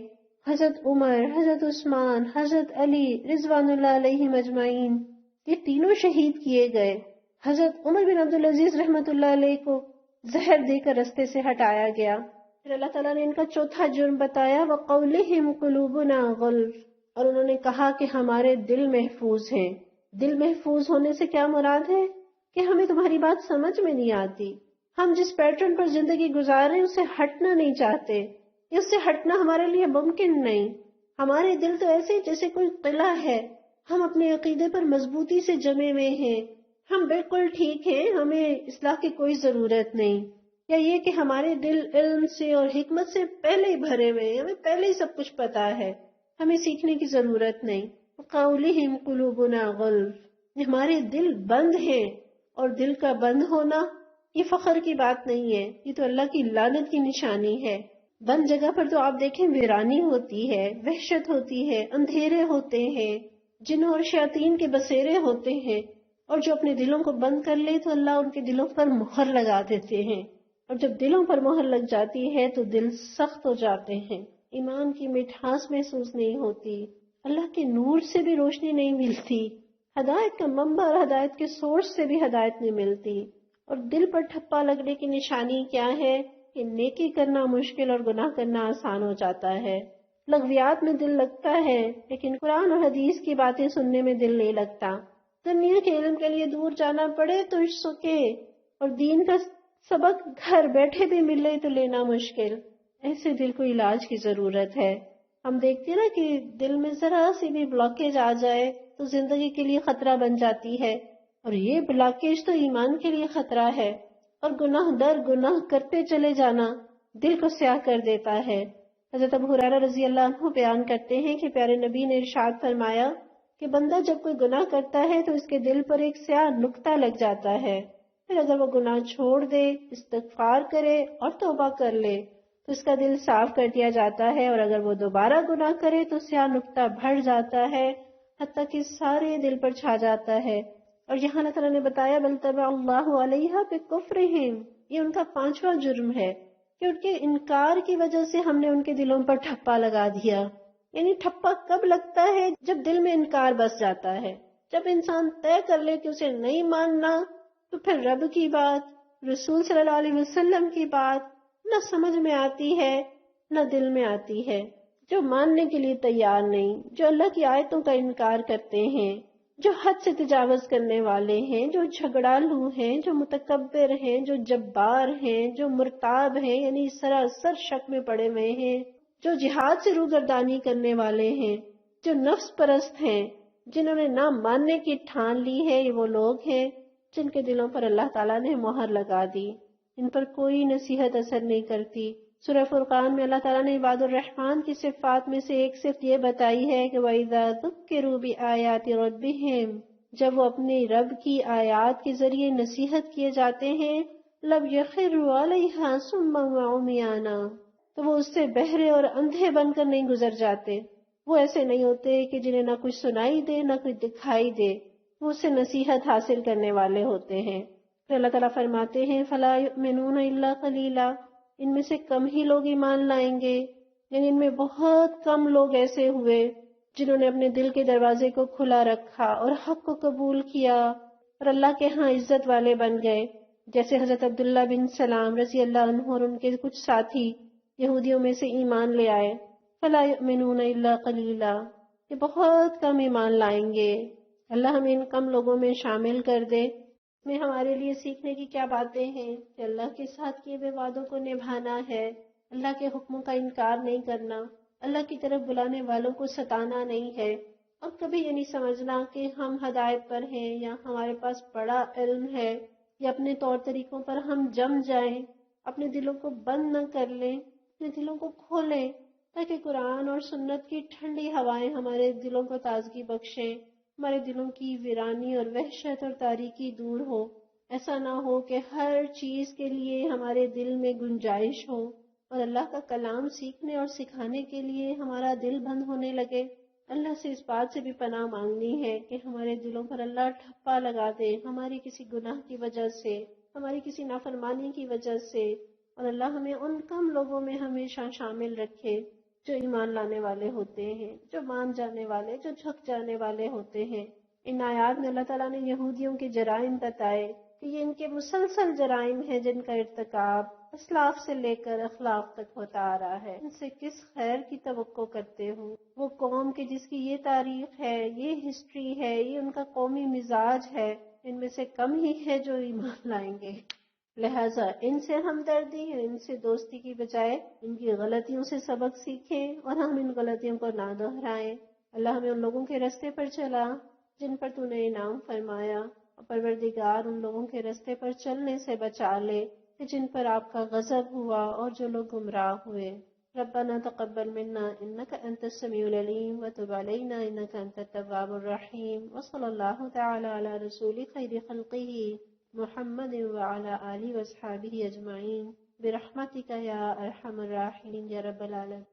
حضرت عمر، حضرت عثمان، حضرت علی رضوان اللہ علیہ مجمعین، یہ تینوں شہید کیے گئے. حضرت عمر بن عبدالعزیز رحمۃ اللہ علیہ کو زہر دے کر رستے سے ہٹایا گیا. پھر اللہ تعالیٰ نے ان کا چوتھا جرم بتایا وَقَوْلِهِمْ قُلُوبُنَا غُلْفٌ. اور انہوں نے کہا کہ ہمارے دل محفوظ ہیں. دل محفوظ ہونے سے کیا مراد ہے کہ ہمیں تمہاری بات سمجھ میں نہیں آتی، ہم جس پیٹرن پر زندگی گزار رہے ہیں اس سے ہٹنا نہیں چاہتے، اس سے ہٹنا ہمارے لیے ممکن نہیں. ہمارے دل تو ایسے جیسے کوئی قلعہ ہے، ہم اپنے عقیدے پر مضبوطی سے جمے ہوئے ہیں، ہم بالکل ٹھیک ہیں، ہمیں اصلاح کی کوئی ضرورت نہیں. یا یہ کہ ہمارے دل علم سے اور حکمت سے پہلے ہی بھرے ہوئے ہیں، ہمیں پہلے ہی سب کچھ پتا ہے، ہمیں سیکھنے کی ضرورت نہیں. قَوْلِهِمْ قُلُوبُنَا غُلْفٌ. ہمارے دل بند ہیں، اور دل کا بند ہونا یہ فخر کی بات نہیں ہے، یہ تو اللہ کی لعنت کی نشانی ہے. بند جگہ پر تو آپ دیکھیں ویرانی ہوتی ہے، وحشت ہوتی ہے، اندھیرے ہوتے ہیں، جنوں اور شیاطین کے بسیرے ہوتے ہیں. اور جو اپنے دلوں کو بند کر لے تو اللہ ان کے دلوں پر مہر لگا دیتے ہیں، اور جب دلوں پر مہر لگ جاتی ہے تو دل سخت ہو جاتے ہیں، ایمان کی مٹھاس محسوس نہیں ہوتی، اللہ کے نور سے بھی روشنی نہیں ملتی، ہدایت کا منبع اور ہدایت کے سورس سے بھی ہدایت نہیں ملتی. اور دل پر ٹھپا لگنے کی نشانی کیا ہے کہ نیکی کرنا مشکل اور گناہ کرنا آسان ہو جاتا ہے. لغویات میں دل لگتا ہے لیکن قرآن اور حدیث کی باتیں سننے میں دل نہیں لگتا. دنیا کے علم کے لیے دور جانا پڑے تو سکے، اور دین کا سبق گھر بیٹھے بھی ملے تو لینا مشکل. ایسے دل کو علاج کی ضرورت ہے۔ ہم دیکھتے ہیں نا کہ دل میں ذرا سی بھی بلاکیج آ جائے تو زندگی کے لیے خطرہ بن جاتی ہے، اور یہ بلاکیج تو ایمان کے لیے خطرہ ہے، اور گناہ در گناہ کرتے چلے جانا دل کو سیاہ کر دیتا ہے۔ حضرت ابو ہریرہ رضی اللہ عنہ بیان کرتے ہیں کہ پیارے نبی نے ارشاد فرمایا کہ بندہ جب کوئی گناہ کرتا ہے تو اس کے دل پر ایک سیاہ نقطہ لگ جاتا ہے، پھر اگر وہ گناہ چھوڑ دے، استغفار کرے اور توبہ کر لے تو اس کا دل صاف کر دیا جاتا ہے، اور اگر وہ دوبارہ گناہ کرے تو سیاہ نقطہ بڑھ جاتا ہے حتیٰ کہ سارے دل پر چھا جاتا ہے۔ اور یہاں اللہ تعالیٰ نے بتایا بل طبع اللہ علیہا بکفرہم، یہ ان کا 5واں جرم ہے کہ ان کے انکار کی وجہ سے ہم نے ان کے دلوں پر ٹھپا لگا دیا۔ یعنی ٹھپا کب لگتا ہے؟ جب دل میں انکار بس جاتا ہے، جب انسان طے کر لے کہ اسے نہیں ماننا، تو پھر رب کی بات، رسول صلی اللہ علیہ وسلم کی بات نہ سمجھ میں آتی ہے نہ دل میں آتی ہے۔ جو ماننے کے لیے تیار نہیں، جو اللہ کی آیتوں کا انکار کرتے ہیں، جو حد سے تجاوز کرنے والے ہیں، جو جھگڑالو ہیں، جو متکبر ہیں، جو جبار ہیں، جو مرتاب ہیں یعنی سراسر شک میں پڑے ہوئے ہیں، جو جہاد سے روگردانی کرنے والے ہیں، جو نفس پرست ہیں، جنہوں نے نہ ماننے کی ٹھان لی ہے، یہ وہ لوگ ہیں جن کے دلوں پر اللہ تعالیٰ نے مہر لگا دی، ان پر کوئی نصیحت اثر نہیں کرتی۔ سورہ فرقان میں اللہ تعالیٰ نے عباد الرحمن کی صفات میں سے ایک صفت یہ بتائی ہے کہ وَإِذَا ذُكِّرُوا بِآيَاتِ رَبِّهِمْ، جب وہ اپنے رب کی آیات کے ذریعے نصیحت کیے جاتے ہیں، لَمْ يَخِرُّوا عَلَيْهَا صُمًّا وَعُمْيَانًا، تو وہ اس سے بہرے اور اندھے بن کر نہیں گزر جاتے۔ وہ ایسے نہیں ہوتے کہ جنہیں نہ کچھ سنائی دے نہ کچھ دکھائی دے، وہ اس سے نصیحت حاصل کرنے والے ہوتے ہیں۔ پھر اللہ تعالیٰ فرماتے ہیں فَلَا يُؤْمِنُونَ إِلَّا قَلِيلًا، ان میں سے کم ہی لوگ ایمان لائیں گے، یعنی ان میں بہت کم لوگ ایسے ہوئے جنہوں نے اپنے دل کے دروازے کو کھلا رکھا اور حق کو قبول کیا اور اللہ کے ہاں عزت والے بن گئے، جیسے حضرت عبداللہ بن سلام رضی اللہ عنہ اور ان کے کچھ ساتھی یہودیوں میں سے ایمان لے آئے۔ فَلَا يُؤْمِنُونَ إِلَّا قَلِيلًا، یہ بہت کم ایمان لائیں گے۔ اللہ ہمیں ان کم لوگوں میں شامل کر دے۔ میں ہمارے لیے سیکھنے کی کیا باتیں ہیں کہ اللہ کے ساتھ کیے ہوئے وعدوں کو نبھانا ہے، اللہ کے حکموں کا انکار نہیں کرنا، اللہ کی طرف بلانے والوں کو ستانا نہیں ہے، اور کبھی یہ نہیں سمجھنا کہ ہم ہدایت پر ہیں یا ہمارے پاس بڑا علم ہے یا اپنے طور طریقوں پر ہم جم جائیں، اپنے دلوں کو بند نہ کر لیں، اپنے دلوں کو کھولیں تاکہ قرآن اور سنت کی ٹھنڈی ہوائیں ہمارے دلوں کو تازگی بخشیں، ہمارے دلوں کی ویرانی اور وحشت اور تاریکی دور ہو۔ ایسا نہ ہو کہ ہر چیز کے لیے ہمارے دل میں گنجائش ہو اور اللہ کا کلام سیکھنے اور سکھانے کے لیے ہمارا دل بند ہونے لگے۔ اللہ سے اس بات سے بھی پناہ مانگنی ہے کہ ہمارے دلوں پر اللہ ٹھپا لگا دے ہماری کسی گناہ کی وجہ سے، ہماری کسی نافرمانی کی وجہ سے، اور اللہ ہمیں ان کم لوگوں میں ہمیشہ شامل رکھے جو ایمان لانے والے ہوتے ہیں، جو مان جانے والے، جو جھک جانے والے ہوتے ہیں۔ ان آیات میں اللہ تعالیٰ نے یہودیوں کے جرائم بتائے کہ یہ ان کے مسلسل جرائم ہیں جن کا ارتکاب اسلاف سے لے کر اخلاق تک ہوتا آ رہا ہے۔ ان سے کس خیر کی توقع کرتے ہو؟ وہ قوم کی جس کی یہ تاریخ ہے، یہ ہسٹری ہے، یہ ان کا قومی مزاج ہے، ان میں سے کم ہی ہے جو ایمان لائیں گے۔ لہٰذا ان سے ہمدردی، ان سے دوستی کی بجائے ان کی غلطیوں سے سبق سیکھیں اور ہم ان غلطیوں کو نہ دہرائیں۔ اللہ ہمیں ان لوگوں کے راستے پر چلا جن پر تو نے انعام فرمایا، اور پروردگار ان لوگوں کے راستے پر چلنے سے بچا لے کہ جن پر آپ کا غضب ہوا اور جو لوگ گمراہ ہوئے۔ ربنا تقبل منا انك انت السميع العليم وتب علينا انك انت التواب الرحيم، وصلى الله تعالى على رسول خير خلقه محمد وعلى آله واصحابه اجمعين برحمتك يا ارحم الراحمين يا رب العالمين۔